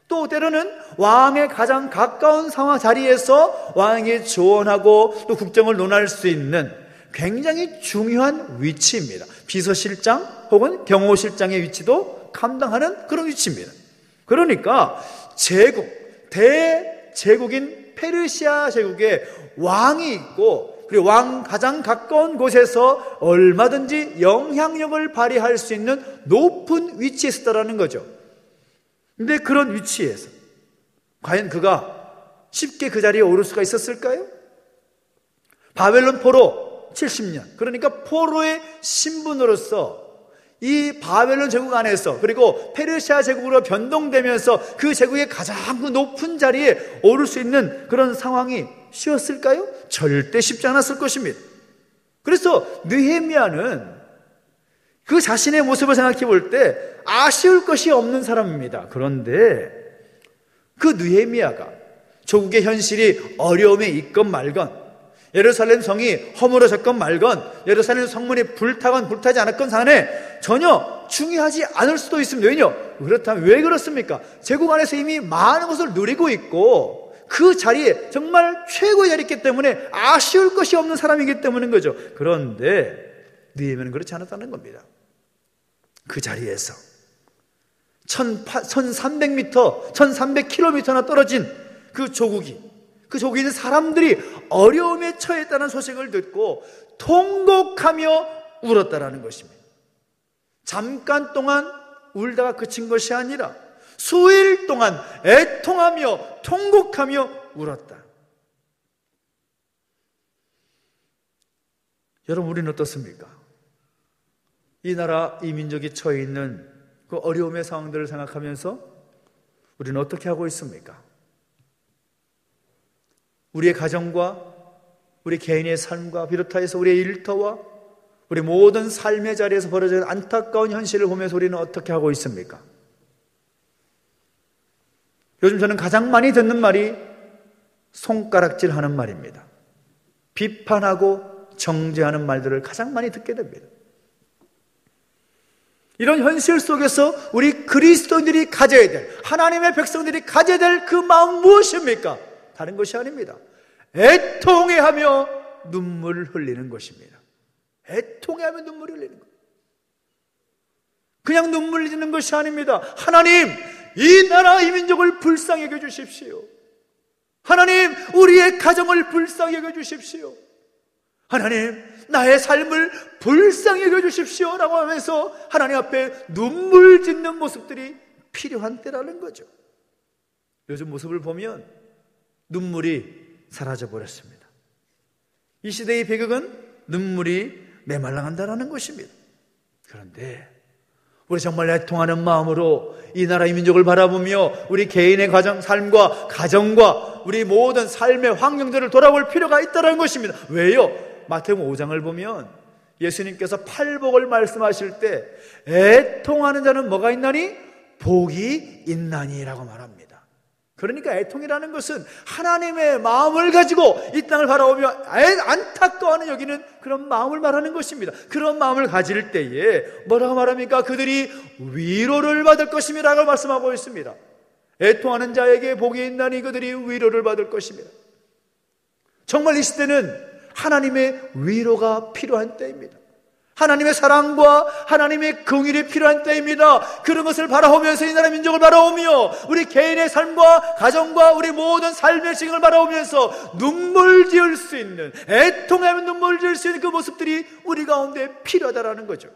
또 때로는 왕의 가장 가까운 상황 자리에서 왕에게 조언하고 또 국정을 논할 수 있는 굉장히 중요한 위치입니다. 비서실장 혹은 경호실장의 위치도 감당하는 그런 위치입니다. 그러니까 대제국인 페르시아 제국에 왕이 있고, 그리고 왕 가장 가까운 곳에서 얼마든지 영향력을 발휘할 수 있는 높은 위치에 있었다는 거죠. 근데 그런 위치에서 과연 그가 쉽게 그 자리에 오를 수가 있었을까요? 바벨론 포로 70년, 그러니까 포로의 신분으로서 이 바벨론 제국 안에서, 그리고 페르시아 제국으로 변동되면서 그 제국의 가장 높은 자리에 오를 수 있는 그런 상황이 쉬웠을까요? 절대 쉽지 않았을 것입니다. 그래서 느헤미야는 그 자신의 모습을 생각해 볼 때 아쉬울 것이 없는 사람입니다. 그런데 그 느헤미야가 조국의 현실이 어려움에 있건 말건, 예루살렘 성이 허물어졌건 말건, 예루살렘 성문이 불타건 불타지 않았건 간에 전혀 중요하지 않을 수도 있습니다. 왜냐? 그렇다면 왜 그렇습니까? 제국 안에서 이미 많은 것을 누리고 있고 그 자리에 정말 최고의 자리에 있기 때문에 아쉬울 것이 없는 사람이기 때문인 거죠. 그런데 느헤미야는 그렇지 않았다는 겁니다. 그 자리에서 1300m, 1300km나 떨어진 그 조국에 있는 사람들이 어려움에 처했다는 소식을 듣고 통곡하며 울었다라는 것입니다. 잠깐 동안 울다가 그친 것이 아니라 수일 동안 애통하며 통곡하며 울었다. 여러분, 우리는 어떻습니까? 이 나라, 이 민족이 처해 있는 그 어려움의 상황들을 생각하면서 우리는 어떻게 하고 있습니까? 우리의 가정과 우리 개인의 삶과 비롯하여서 우리의 일터와 우리 모든 삶의 자리에서 벌어지는 안타까운 현실을 보면서 우리는 어떻게 하고 있습니까? 요즘 저는 가장 많이 듣는 말이 손가락질 하는 말입니다. 비판하고 정죄하는 말들을 가장 많이 듣게 됩니다. 이런 현실 속에서 우리 그리스도인들이 가져야 될, 하나님의 백성들이 가져야 될 그 마음 무엇입니까? 다른 것이 아닙니다. 애통해하며 눈물을 흘리는 것입니다. 애통해하며 눈물을 흘리는 것. 그냥 눈물 흘리는 것이 아닙니다. 하나님, 이 나라, 이 민족을 불쌍히 여겨 주십시오. 하나님, 우리의 가정을 불쌍히 여겨 주십시오. 하나님, 나의 삶을 불쌍히 여겨 주십시오 라고 하면서 하나님 앞에 눈물 짓는 모습들이 필요한 때라는 거죠. 요즘 모습을 보면 눈물이 사라져버렸습니다. 이 시대의 배경은 눈물이 메말라간다는 것입니다. 그런데 우리 정말 애통하는 마음으로 이 나라 이 민족을 바라보며 우리 개인의 가정, 삶과 가정과 우리 모든 삶의 환경들을 돌아볼 필요가 있다는 것입니다. 왜요? 마태복음 5장을 보면 예수님께서 팔복을 말씀하실 때 애통하는 자는 뭐가 있나니? 복이 있나니라고 말합니다. 그러니까 애통이라는 것은 하나님의 마음을 가지고 이 땅을 바라보며 안타까워하는 여기는 그런 마음을 말하는 것입니다. 그런 마음을 가질 때에 뭐라고 말합니까? 그들이 위로를 받을 것임이라고 말씀하고 있습니다. 애통하는 자에게 복이 있나니 그들이 위로를 받을 것입니다. 정말 이 시대는 하나님의 위로가 필요한 때입니다. 하나님의 사랑과 하나님의 긍휼이 필요한 때입니다. 그런 것을 바라보면서 이 나라 민족을 바라보며 우리 개인의 삶과 가정과 우리 모든 삶의 시간을 바라보면서 눈물 지을 수 있는, 애통하며 눈물 지을 수 있는 그 모습들이 우리 가운데 필요하다라는 거죠.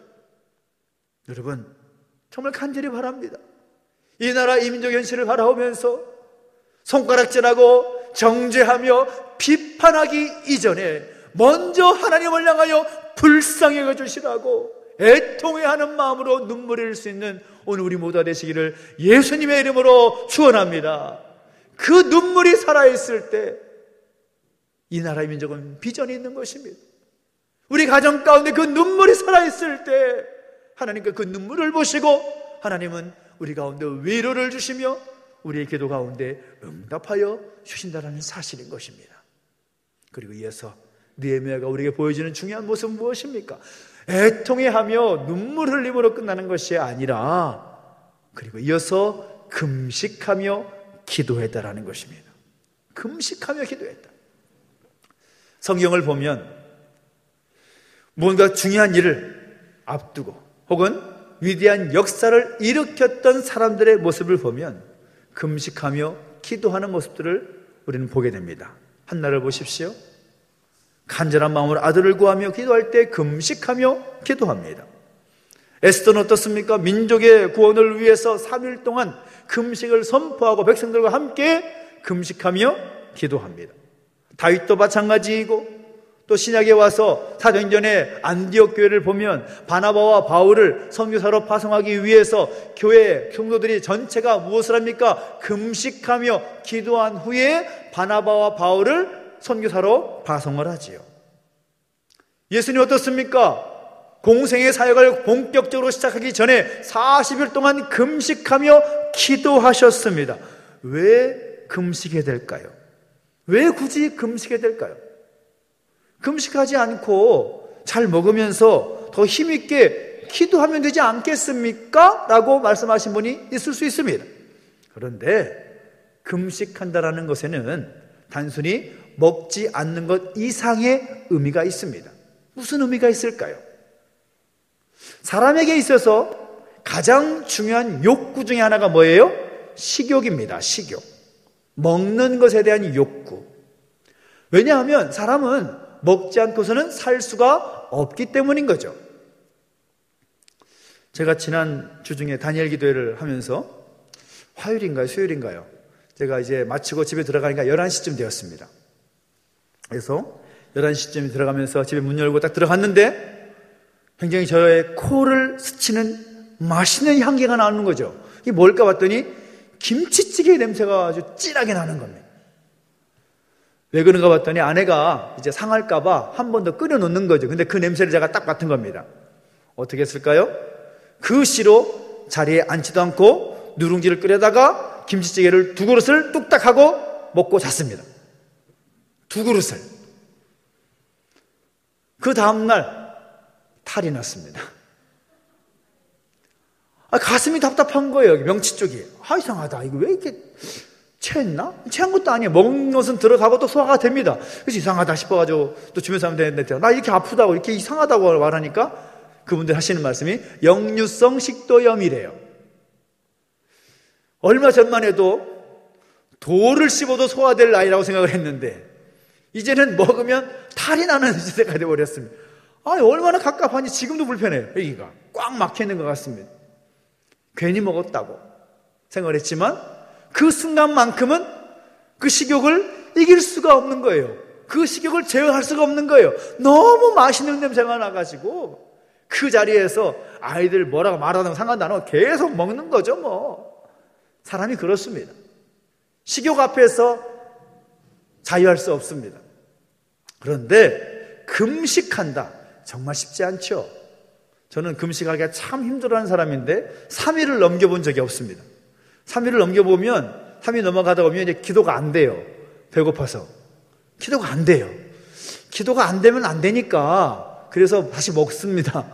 여러분, 정말 간절히 바랍니다. 이 나라 이 민족 현실을 바라보면서 손가락질하고 정죄하며 비판하기 이전에 먼저 하나님을 향하여 불쌍히 주시라고 애통해하는 마음으로 눈물 흘릴 수 있는 오늘 우리 모두가 되시기를 예수님의 이름으로 축원합니다. 그 눈물이 살아있을 때 이 나라의 민족은 비전이 있는 것입니다. 우리 가정 가운데 그 눈물이 살아있을 때 하나님께 그 눈물을 보시고 하나님은 우리 가운데 위로를 주시며 우리의 기도 가운데 응답하여 주신다는 사실인 것입니다. 그리고 이어서 느헤미야가 우리에게 보여주는 중요한 모습은 무엇입니까? 애통해하며 눈물 흘림으로 끝나는 것이 아니라 그리고 이어서 금식하며 기도했다라는 것입니다. 금식하며 기도했다. 성경을 보면 뭔가 중요한 일을 앞두고 혹은 위대한 역사를 일으켰던 사람들의 모습을 보면 금식하며 기도하는 모습들을 우리는 보게 됩니다. 한나를 보십시오. 간절한 마음으로 아들을 구하며 기도할 때 금식하며 기도합니다. 에스더는 어떻습니까? 민족의 구원을 위해서 3일 동안 금식을 선포하고 백성들과 함께 금식하며 기도합니다. 다윗도 마찬가지이고 또 신약에 와서 사도행전의 안디옥 교회를 보면 바나바와 바울을 선교사로 파송하기 위해서 교회 성도들이 전체가 무엇을 합니까? 금식하며 기도한 후에 바나바와 바울을 선교사로 파송을 하지요. 예수님 어떻습니까? 공생의 사역을 본격적으로 시작하기 전에 40일 동안 금식하며 기도하셨습니다. 왜 금식해야 될까요? 왜 굳이 금식해야 될까요? 금식하지 않고 잘 먹으면서 더 힘있게 기도하면 되지 않겠습니까? 라고 말씀하신 분이 있을 수 있습니다. 그런데 금식한다라는 것에는 단순히 먹지 않는 것 이상의 의미가 있습니다. 무슨 의미가 있을까요? 사람에게 있어서 가장 중요한 욕구 중에 하나가 뭐예요? 식욕입니다. 식욕. 먹는 것에 대한 욕구. 왜냐하면 사람은 먹지 않고서는 살 수가 없기 때문인 거죠. 제가 지난 주 중에 다니엘 기도회를 하면서 화요일인가요? 수요일인가요? 제가 이제 마치고 집에 들어가니까 11시쯤 되었습니다. 그래서 11시쯤 들어가면서 집에 문 열고 딱 들어갔는데 굉장히 저의 코를 스치는 맛있는 향기가 나는 거죠. 이게 뭘까 봤더니 김치찌개 냄새가 아주 진하게 나는 겁니다. 왜 그런가 봤더니 아내가 이제 상할까봐 한 번 더 끓여 놓는 거죠. 근데 그 냄새를 제가 딱 맡은 겁니다. 어떻게 했을까요? 그 시로 자리에 앉지도 않고 누룽지를 끓여다가 김치찌개를 2그릇을 뚝딱 하고 먹고 잤습니다. 2그릇을. 그 다음날 탈이 났습니다. 가슴이 답답한 거예요. 여기 명치 쪽이. 이상하다. 이거 왜 이렇게 체했나? 체한 것도 아니에요. 먹는 것은 들어가고 또 소화가 됩니다. 그래서 이상하다 싶어가지고 또 주변 사람들한테 나 이렇게 아프다고 이렇게 이상하다고 말하니까 그분들 하시는 말씀이 역류성 식도염이래요. 얼마 전만 해도 돌을 씹어도 소화될 나이라고 생각을 했는데 이제는 먹으면 탈이 나는 시대가 되어버렸습니다. 얼마나 갑갑하니 지금도 불편해요. 여기가 꽉 막혀있는 것 같습니다. 괜히 먹었다고 생각을 했지만 그 순간만큼은 그 식욕을 이길 수가 없는 거예요. 그 식욕을 제어할 수가 없는 거예요. 너무 맛있는 냄새가 나가지고 그 자리에서 아이들 뭐라고 말하든 상관도 안 하고 계속 먹는 거죠 뭐. 사람이 그렇습니다. 식욕 앞에서 자유할 수 없습니다. 그런데 금식한다. 정말 쉽지 않죠. 저는 금식하기가 참 힘들어하는 사람인데 3일을 넘겨본 적이 없습니다. 3일을 넘겨보면 3일 넘어가다 보면 이제 기도가 안 돼요. 배고파서. 기도가 안 돼요. 기도가 안 되면 안 되니까 그래서 다시 먹습니다.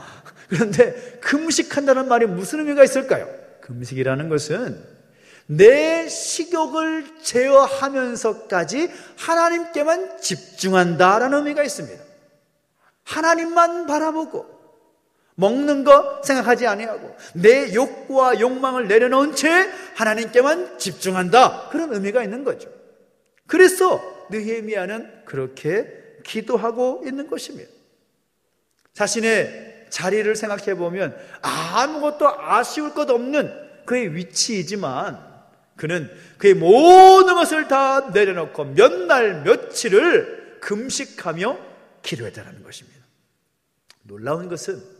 그런데 금식한다는 말이 무슨 의미가 있을까요? 금식이라는 것은 내 식욕을 제어하면서까지 하나님께만 집중한다라는 의미가 있습니다. 하나님만 바라보고 먹는 거 생각하지 아니하고 내 욕구와 욕망을 내려놓은 채 하나님께만 집중한다. 그런 의미가 있는 거죠. 그래서 느헤미야는 그렇게 기도하고 있는 것입니다. 자신의 자리를 생각해 보면 아무것도 아쉬울 것 없는 그의 위치이지만 그는 그의 모든 것을 다 내려놓고 몇 날 며칠을 금식하며 기도했다는 것입니다. 놀라운 것은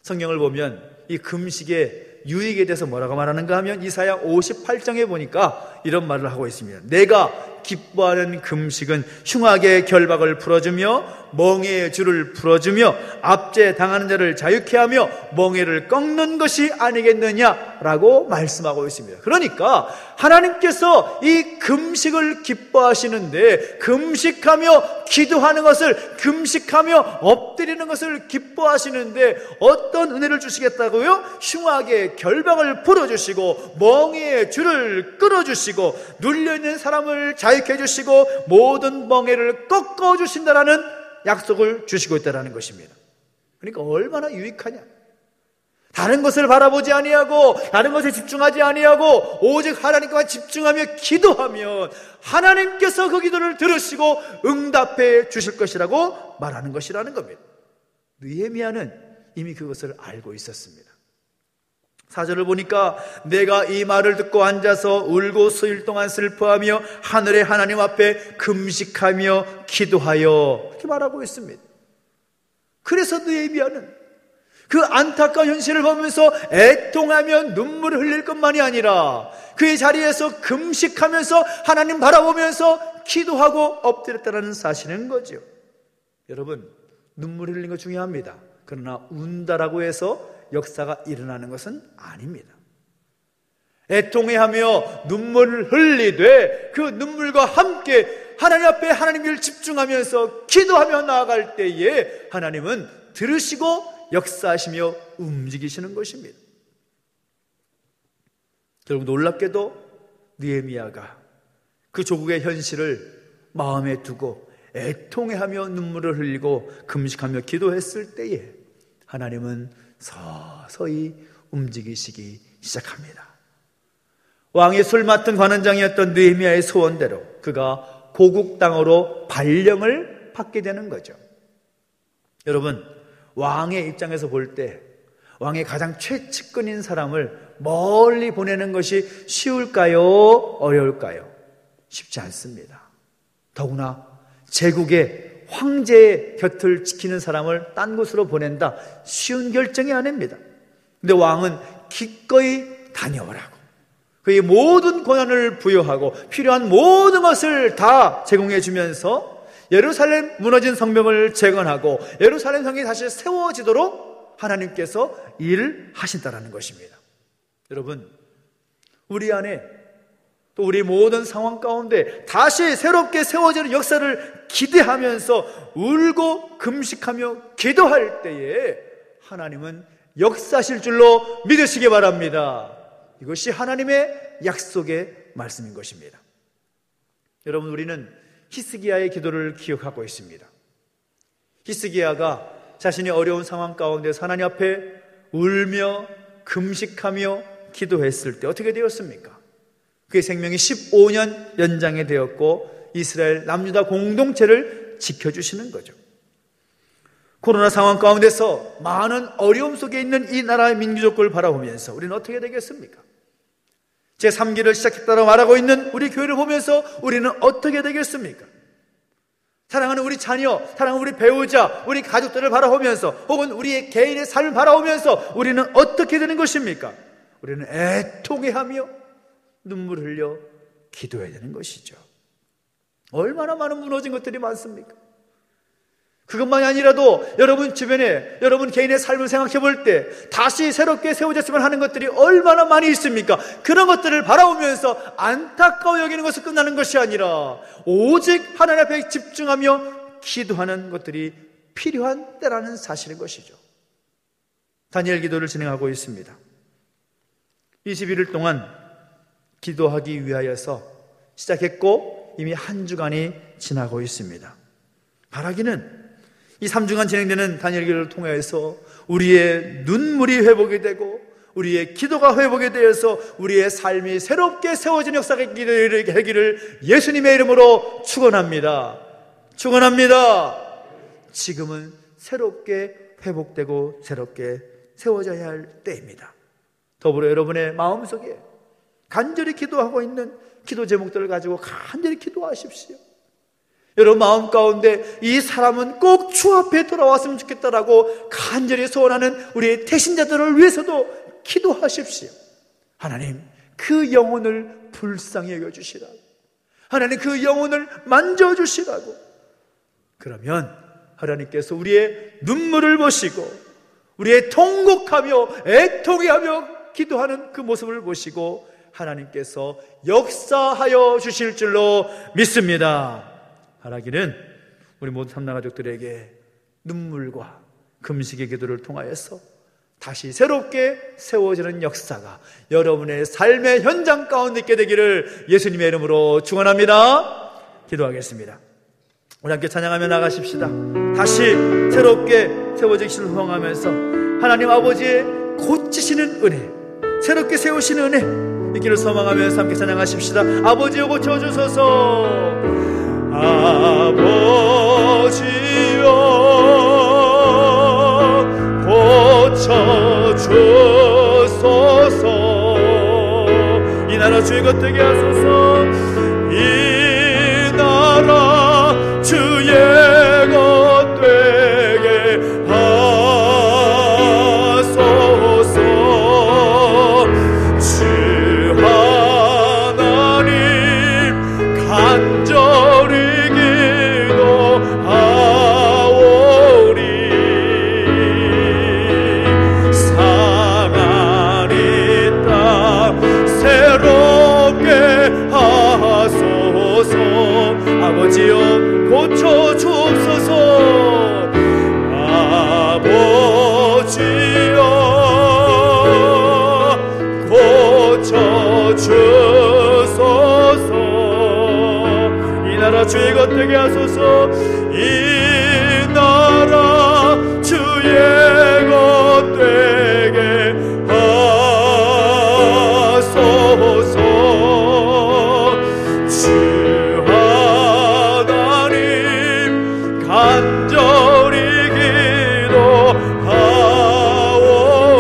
성경을 보면 이 금식의 유익에 대해서 뭐라고 말하는가 하면 이사야 58장에 보니까 이런 말을 하고 있습니다. 내가 기뻐하는 금식은 흉악의 결박을 풀어주며 멍에의 줄을 풀어주며 압제 당하는 자를 자유케 하며 멍에를 꺾는 것이 아니겠느냐라고 말씀하고 있습니다. 그러니까 하나님께서 이 금식을 기뻐하시는데 금식하며 기도하는 것을, 금식하며 엎드리는 것을 기뻐하시는데 어떤 은혜를 주시겠다고요? 흉악의 결박을 풀어주시고 멍에의 줄을 끌어주시고 눌려있는 사람을 자유케 해주시고 모든 멍에를 꺾어주신다라는 약속을 주시고 있다는 것입니다. 그러니까 얼마나 유익하냐. 다른 것을 바라보지 아니하고 다른 것에 집중하지 아니하고 오직 하나님께만 집중하며 기도하면 하나님께서 그 기도를 들으시고 응답해 주실 것이라고 말하는 것이라는 겁니다. 느헤미야는 이미 그것을 알고 있었습니다. 4절을 보니까 내가 이 말을 듣고 앉아서 울고 수일 동안 슬퍼하며 하늘의 하나님 앞에 금식하며 기도하여 이렇게 말하고 있습니다. 그래서 느헤미야는 그 안타까운 현실을 보면서 애통하며 눈물을 흘릴 것만이 아니라 그의 자리에서 금식하면서 하나님 바라보면서 기도하고 엎드렸다는 사실인 거죠. 여러분, 눈물 흘리는 거 중요합니다. 그러나 운다라고 해서 역사가 일어나는 것은 아닙니다. 애통해하며 눈물을 흘리되 그 눈물과 함께 하나님 앞에 하나님을 집중하면서 기도하며 나아갈 때에 하나님은 들으시고 역사하시며 움직이시는 것입니다. 결국 놀랍게도 느헤미야가 그 조국의 현실을 마음에 두고 애통해하며 눈물을 흘리고 금식하며 기도했을 때에 하나님은 서서히 움직이시기 시작합니다. 왕의 술 맡은 관원장이었던 느헤미야의 소원대로 그가 고국 땅으로 발령을 받게 되는 거죠. 여러분, 왕의 입장에서 볼 때 왕의 가장 최측근인 사람을 멀리 보내는 것이 쉬울까요? 어려울까요? 쉽지 않습니다. 더구나 제국의 황제의 곁을 지키는 사람을 딴 곳으로 보낸다. 쉬운 결정이 아닙니다. 근데 왕은 기꺼이 다녀오라고 그의 모든 권한을 부여하고 필요한 모든 것을 다 제공해 주면서 예루살렘 무너진 성벽을 재건하고 예루살렘 성이 다시 세워지도록 하나님께서 일을 하신다라는 것입니다. 여러분, 우리 안에 또 우리 모든 상황 가운데 다시 새롭게 세워지는 역사를 기대하면서 울고 금식하며 기도할 때에 하나님은 역사하실 줄로 믿으시기 바랍니다. 이것이 하나님의 약속의 말씀인 것입니다. 여러분, 우리는 히스기야의 기도를 기억하고 있습니다. 히스기야가 자신이 어려운 상황 가운데서 하나님 앞에 울며 금식하며 기도했을 때 어떻게 되었습니까? 그의 생명이 15년 연장이 되었고 이스라엘 남유다 공동체를 지켜주시는 거죠. 코로나 상황 가운데서 많은 어려움 속에 있는 이 나라의 민족을 바라보면서 우리는 어떻게 되겠습니까? 제3기를 시작했다고 말하고 있는 우리 교회를 보면서 우리는 어떻게 되겠습니까? 사랑하는 우리 자녀, 사랑하는 우리 배우자, 우리 가족들을 바라보면서 혹은 우리의 개인의 삶을 바라보면서 우리는 어떻게 되는 것입니까? 우리는 애통해하며 눈물 흘려 기도해야 되는 것이죠. 얼마나 많은 무너진 것들이 많습니까? 그것만이 아니라도 여러분 주변에 여러분 개인의 삶을 생각해 볼 때 다시 새롭게 세워졌으면 하는 것들이 얼마나 많이 있습니까? 그런 것들을 바라보면서 안타까워 여기는 것을 끝나는 것이 아니라 오직 하나님 앞에 집중하며 기도하는 것들이 필요한 때라는 사실인 것이죠. 다니엘 기도를 진행하고 있습니다. 21일 동안 기도하기 위하여서 시작했고 이미 한 주간이 지나고 있습니다. 바라기는 이 3주간 진행되는 다니엘 기도를 통해서 우리의 눈물이 회복이 되고 우리의 기도가 회복이 되어서 우리의 삶이 새롭게 세워진 역사가 되기를 예수님의 이름으로 축원합니다. 축원합니다. 지금은 새롭게 회복되고 새롭게 세워져야 할 때입니다. 더불어 여러분의 마음속에 간절히 기도하고 있는 기도 제목들을 가지고 간절히 기도하십시오. 여러분 마음 가운데 이 사람은 꼭 주 앞에 돌아왔으면 좋겠다라고 간절히 소원하는 우리의 태신자들을 위해서도 기도하십시오. 하나님, 그 영혼을 불쌍히 여겨주시라고, 하나님 그 영혼을 만져주시라고. 그러면 하나님께서 우리의 눈물을 보시고 우리의 통곡하며 애통해하며 기도하는 그 모습을 보시고 하나님께서 역사하여 주실 줄로 믿습니다. 바라기는 우리 모든 삼나가족들에게 눈물과 금식의 기도를 통하여서 다시 새롭게 세워지는 역사가 여러분의 삶의 현장 가운데 있게 되기를 예수님의 이름으로 축원합니다. 기도하겠습니다. 우리 함께 찬양하며 나가십시다. 다시 새롭게 세워지기를 소망하면서 하나님 아버지의 고치시는 은혜, 새롭게 세우시는 은혜 있기를 소망하면서 함께 찬양하십시다. 아버지여 고쳐주소서. 아버지여 고쳐주소서. 이 나라 주의 것 되게 하소서. 이 나라 주의 것 되게 하소서. 주 하나님 간절히 기도하오리. 상한 이 땅 새롭게 하소서. 아버지여 고쳐주옵소서. 아버지여 고쳐주소서. 이 나라 주의 것 되게 하소서. 이 나라 주의 것 되게 하소서. 주 하나님 간절히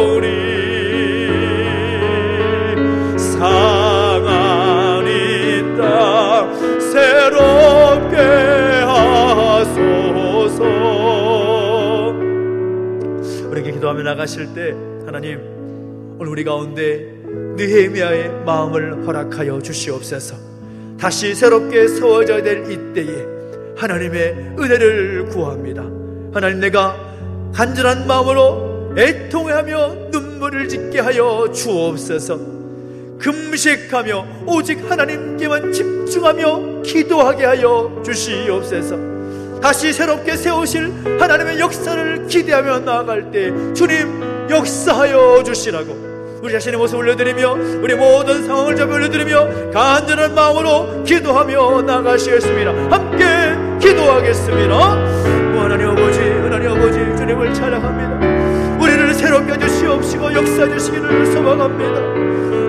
기도하오리. 상한 이 땅 새롭게 하소서. 우리에게 기도하며 나가실 때 하나님, 오늘 우리 가운데 느헤미야의 마음을 허락하여 주시옵소서. 다시 새롭게 세워져야 될 이때에 하나님의 은혜를 구합니다. 하나님, 내가 간절한 마음으로 애통하며 눈물을 짓게 하여 주옵소서. 금식하며 오직 하나님께만 집중하며 기도하게 하여 주시옵소서. 다시 새롭게 세우실 하나님의 역사를 기대하며 나아갈 때 주님 역사하여 주시라고 우리 자신의 모습을 올려드리며 우리 모든 상황을 잡아 올려드리며 간절한 마음으로 기도하며 나가시겠습니다. 함께 기도하겠습니다. 하나님 아버지, 하나님 아버지, 주님을 찬양합니다. 우리를 새롭게 해주시옵시고 역사해 주시기를 소망합니다.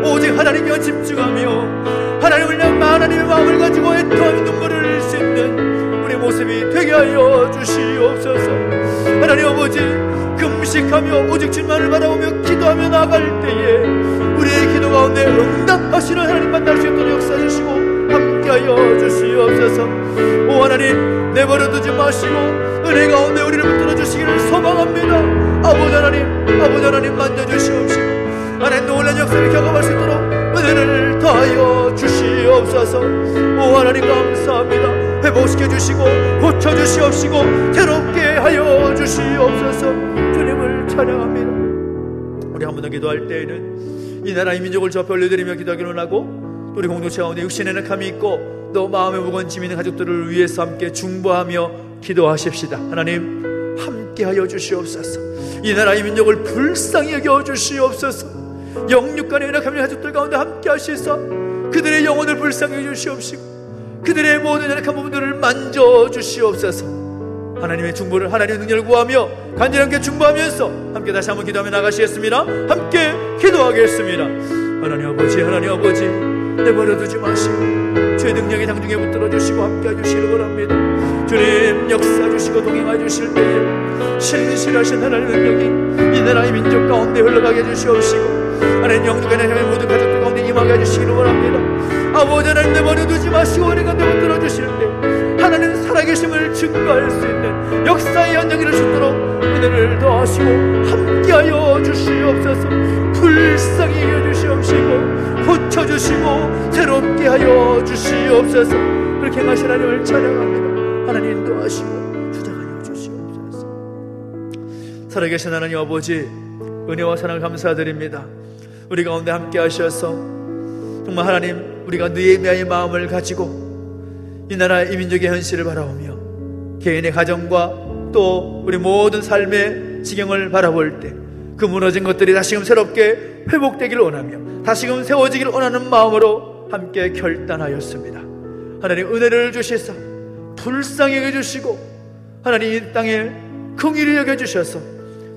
오직 하나님께 집중하며 하나님을 향한 하나님의 마음을 가지고 애통하며 눈물을 씻는 우리 모습이 되게 하여 주시옵소서. 하나님 아버지, 금식하며 오직 주님만을 바라보며 기도하며 나아갈 때에 우리의 기도 가운데 응답하시는 하나님 만날 수 있도록 역사해 주시고 함께하여 주시옵소서. 오 하나님, 내버려두지 마시고 은혜 가운데 우리를 붙들어 주시기를 소망합니다. 아버지 하나님 만져주시옵시고 하나님 놀란 역사를 경험할 수 있도록 은혜를 더하여 주시옵소서. 오 하나님 감사합니다. 회복시켜 주시고 고쳐 주시옵시고 새롭게 하여 주시옵소서. 주님을 찬양합니다. 우리 한 번 더 기도할 때에는 이 나라 이 민족을 저 올려드리며 기도하기를 원하고 우리 공동체 가운데 육신의 낙함이 있고 또 마음에 무거운 짐이 있는 가족들을 위해서 함께 중보하며 기도하십시다. 하나님 함께하여 주시옵소서. 이 나라 이 민족을 불쌍히 여겨 주시옵소서. 영육간의 연약함의 가족들 가운데 함께 하시사 그들의 영혼을 불쌍히 여겨 주시옵시고 그들의 모든 연약한 부분들을 만져 주시옵소서. 하나님의 중보를, 하나님의 능력을 구하며 간절히 함께 중보하면서 함께 다시 한번 기도하며 나가시겠습니다. 함께 기도하겠습니다. 하나님 아버지, 하나님 아버지, 내버려두지 마시고 주의 능력의 장중에 붙들어 주시고 함께 해주시기 바랍니다. 주님 역사 주시고 동행해 주실 때에 신실하신 하나님의 능력이 이 나라의 민족 가운데 흘러가게 해주시옵시고 하나님 영육의 하나님의 모든 가족들 가운데 임하게 해주시기를 원합니다. 아버지 하나님 내버려두지 마시고 우리 가운데 붙들어 주실 때 하나님 살아계심을 증거할 수 있는 역사의 연장이 이루시도록 은혜를 더하시고 함께하여 주시옵소서. 불쌍히 여주시옵시고 고쳐주시고 새롭게 하여 주시옵소서. 그렇게 행하신 하나님을 찬양합니다. 하나님 인도하시고 주장하여 주시옵소서. 살아계신 하나님 아버지, 은혜와 사랑을 감사드립니다. 우리 가운데 함께 하셔서 정말 하나님, 우리가 느헤미야의 마음을 가지고 이 나라 이 민족의 현실을 바라보며 개인의 가정과 또 우리 모든 삶의 지경을 바라볼 때 그 무너진 것들이 다시금 새롭게 회복되기를 원하며 다시금 세워지기를 원하는 마음으로 함께 결단하였습니다. 하나님 은혜를 주시사 불쌍히 여겨주시고 하나님 이 땅에 긍휼히 여겨주셔서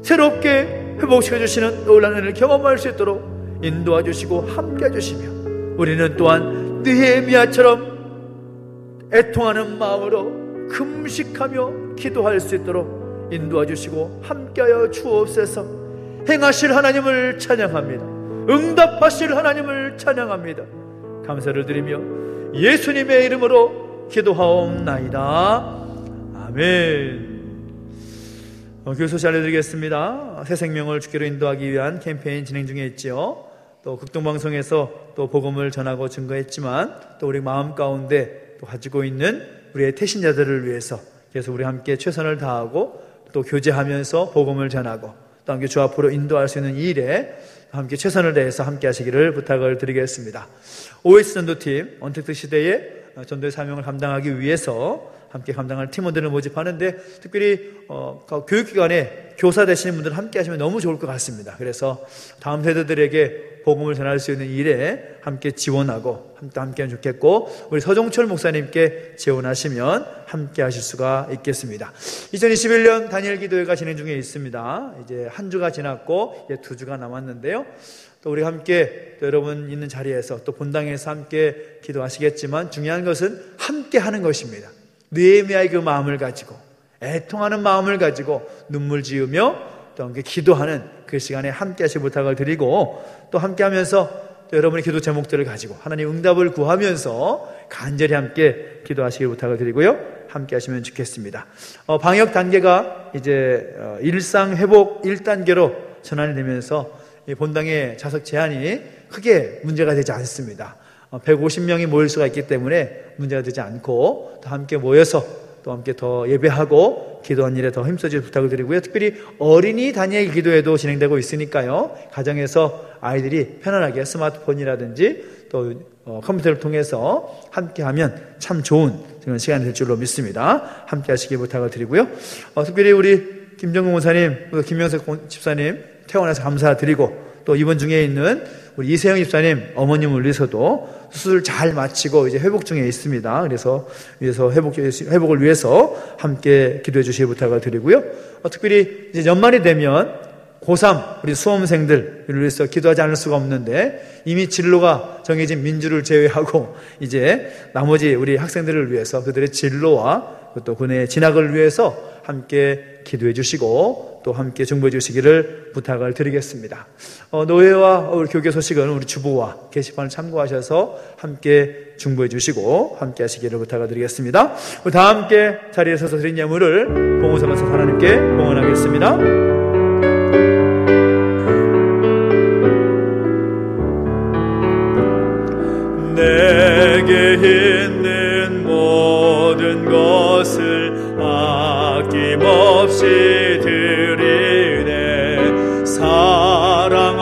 새롭게 회복시켜주시는 놀라운 은혜를 경험할 수 있도록 인도해 주시고 함께 해주시며 우리는 또한 느헤미야처럼 애통하는 마음으로 금식하며 기도할 수 있도록 인도해 주시고 함께하여 주옵소서. 행하실 하나님을 찬양합니다. 응답하실 하나님을 찬양합니다. 감사를 드리며 예수님의 이름으로 기도하옵나이다. 아멘. 교회 소식 알려드리겠습니다. 새 생명을 주께로 인도하기 위한 캠페인 진행 중에 있지요. 또 극동방송에서 또 복음을 전하고 증거했지만 또 우리 마음 가운데 또 가지고 있는 우리의 태신자들을 위해서 계속 우리 함께 최선을 다하고 또 교제하면서 복음을 전하고 또 함께 주 앞으로 인도할 수 있는 이 일에 함께 최선을 다해서 함께 하시기를 부탁을 드리겠습니다. OS 전도팀 언택트 시대의 전도의 사명을 감당하기 위해서 함께 감당할 팀원들을 모집하는데 특별히 교육기관에 교사 되시는 분들 함께 하시면 너무 좋을 것 같습니다. 그래서 다음 세대들에게 복음을 전할 수 있는 일에 함께 지원하고 함께 하면 좋겠고 우리 서종철 목사님께 지원하시면 함께 하실 수가 있겠습니다. 2021년 다니엘 기도회가 진행 중에 있습니다. 이제 한 주가 지났고 이제 2주가 남았는데요. 또 우리 함께 또 여러분 있는 자리에서 또 본당에서 함께 기도하시겠지만 중요한 것은 함께 하는 것입니다. 느헤미야의 그 마음을 가지고 애통하는 마음을 가지고 눈물 지으며 또 함께 기도하는 그 시간에 함께 하실 부탁을 드리고 또 함께 하면서 또 여러분의 기도 제목들을 가지고 하나님 응답을 구하면서 간절히 함께 기도하시길 부탁을 드리고요. 함께 하시면 좋겠습니다. 방역 단계가 이제 일상 회복 1단계로 전환이 되면서 본당의 좌석 제한이 크게 문제가 되지 않습니다. 150명이 모일 수가 있기 때문에 문제가 되지 않고 또 함께 모여서 또 함께 더 예배하고 기도하는 일에 더 힘써주실 부탁을 드리고요. 특별히 어린이 다니엘 기도회도 진행되고 있으니까요. 가정에서 아이들이 편안하게 스마트폰이라든지 또 컴퓨터를 통해서 함께하면 참 좋은 그런 시간이 될 줄로 믿습니다. 함께 하시기 부탁을 드리고요. 특별히 우리 김정근 목사님, 김명석 집사님 퇴원해서 감사드리고 또 이번 중에 있는 우리 이세영 집사님 어머님을 위해서도 수술 잘 마치고 이제 회복 중에 있습니다. 그래서 회복을 위해서 함께 기도해 주시기 부탁을 드리고요. 특별히 이제 연말이 되면 고3 우리 수험생들을 위해서 기도하지 않을 수가 없는데 이미 진로가 정해진 민주를 제외하고 이제 나머지 우리 학생들을 위해서 그들의 진로와 또 그의 진학을 위해서 함께 기도해 주시고 또 함께 중보해 주시기를 부탁을 드리겠습니다. 노회와 우리 교계 소식은 우리 주보와 게시판을 참고하셔서 함께 중보해 주시고 함께 하시기를 부탁을 드리겠습니다. 우리 다 함께 자리에 서서 드린 예물을 봉헌사면서 하나님께 봉헌하겠습니다. 내게 있는 모든 것을 아낌없이 드리네. 사랑하고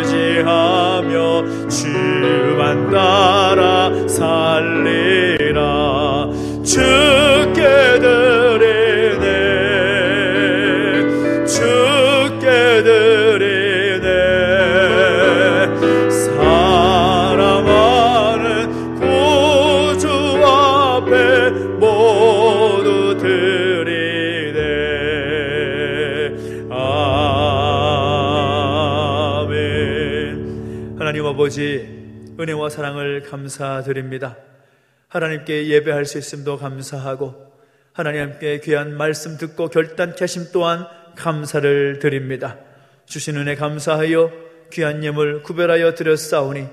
의지하며 주만 따라 살리라. 주께 드리네. 주께 드리네. 사랑하는 구주 앞에 모두 아버지, 은혜와 사랑을 감사드립니다. 하나님께 예배할 수 있음도 감사하고 하나님께 귀한 말씀 듣고 결단케 하심 또한 감사를 드립니다. 주신 은혜 감사하여 귀한 예물 구별하여 드렸사오니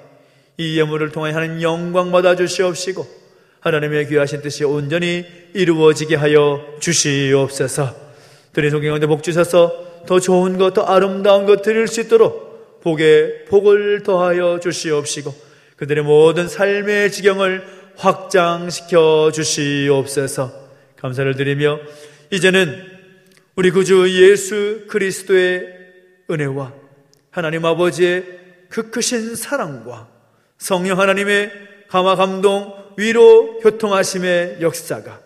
이 예물을 통해 하나님 영광 받아 주시옵시고 하나님의 귀하신 뜻이 온전히 이루어지게 하여 주시옵소서. 드린 성경 가운데 복 주셔서 더 좋은 것, 더 아름다운 것 드릴 수 있도록 복에 복을 더하여 주시옵시고 그들의 모든 삶의 지경을 확장시켜 주시옵소서. 감사를 드리며 이제는 우리 구주 예수 그리스도의 은혜와 하나님 아버지의 그 크신 사랑과 성령 하나님의 감화 감동 위로 교통하심의 역사가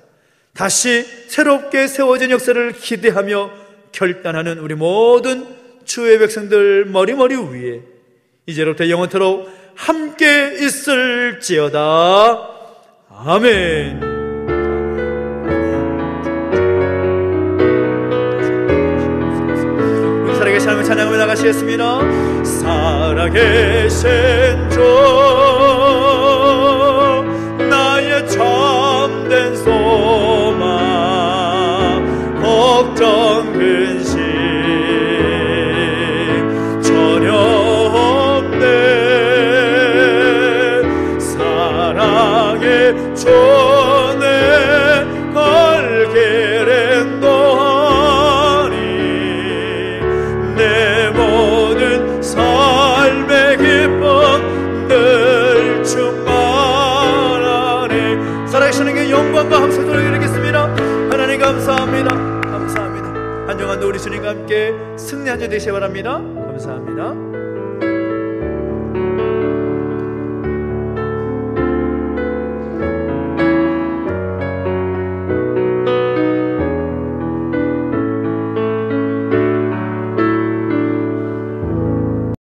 다시 새롭게 세워진 역사를 기대하며 결단하는 우리 모든 주의 백성들 머리머리 위에 이제로부터 영원토록 함께 있을지어다. 아멘. 우리 살아계신 하나님 찬양하며 나가시겠습니다. 살아계신 주 나의 참된 소망 걱정 근심 전혀 없네. 사랑의 주내 걸게랜도 하니 내 모든 삶의 기쁨 늘 충만하네. 살아계시는 게 영광과 함께 돌려드리겠습니다. 하나님 감사합니다. 감사합니다. 한정한 우리 주님과 함께 승리한 주 되시기 바랍니다. 감사합니다.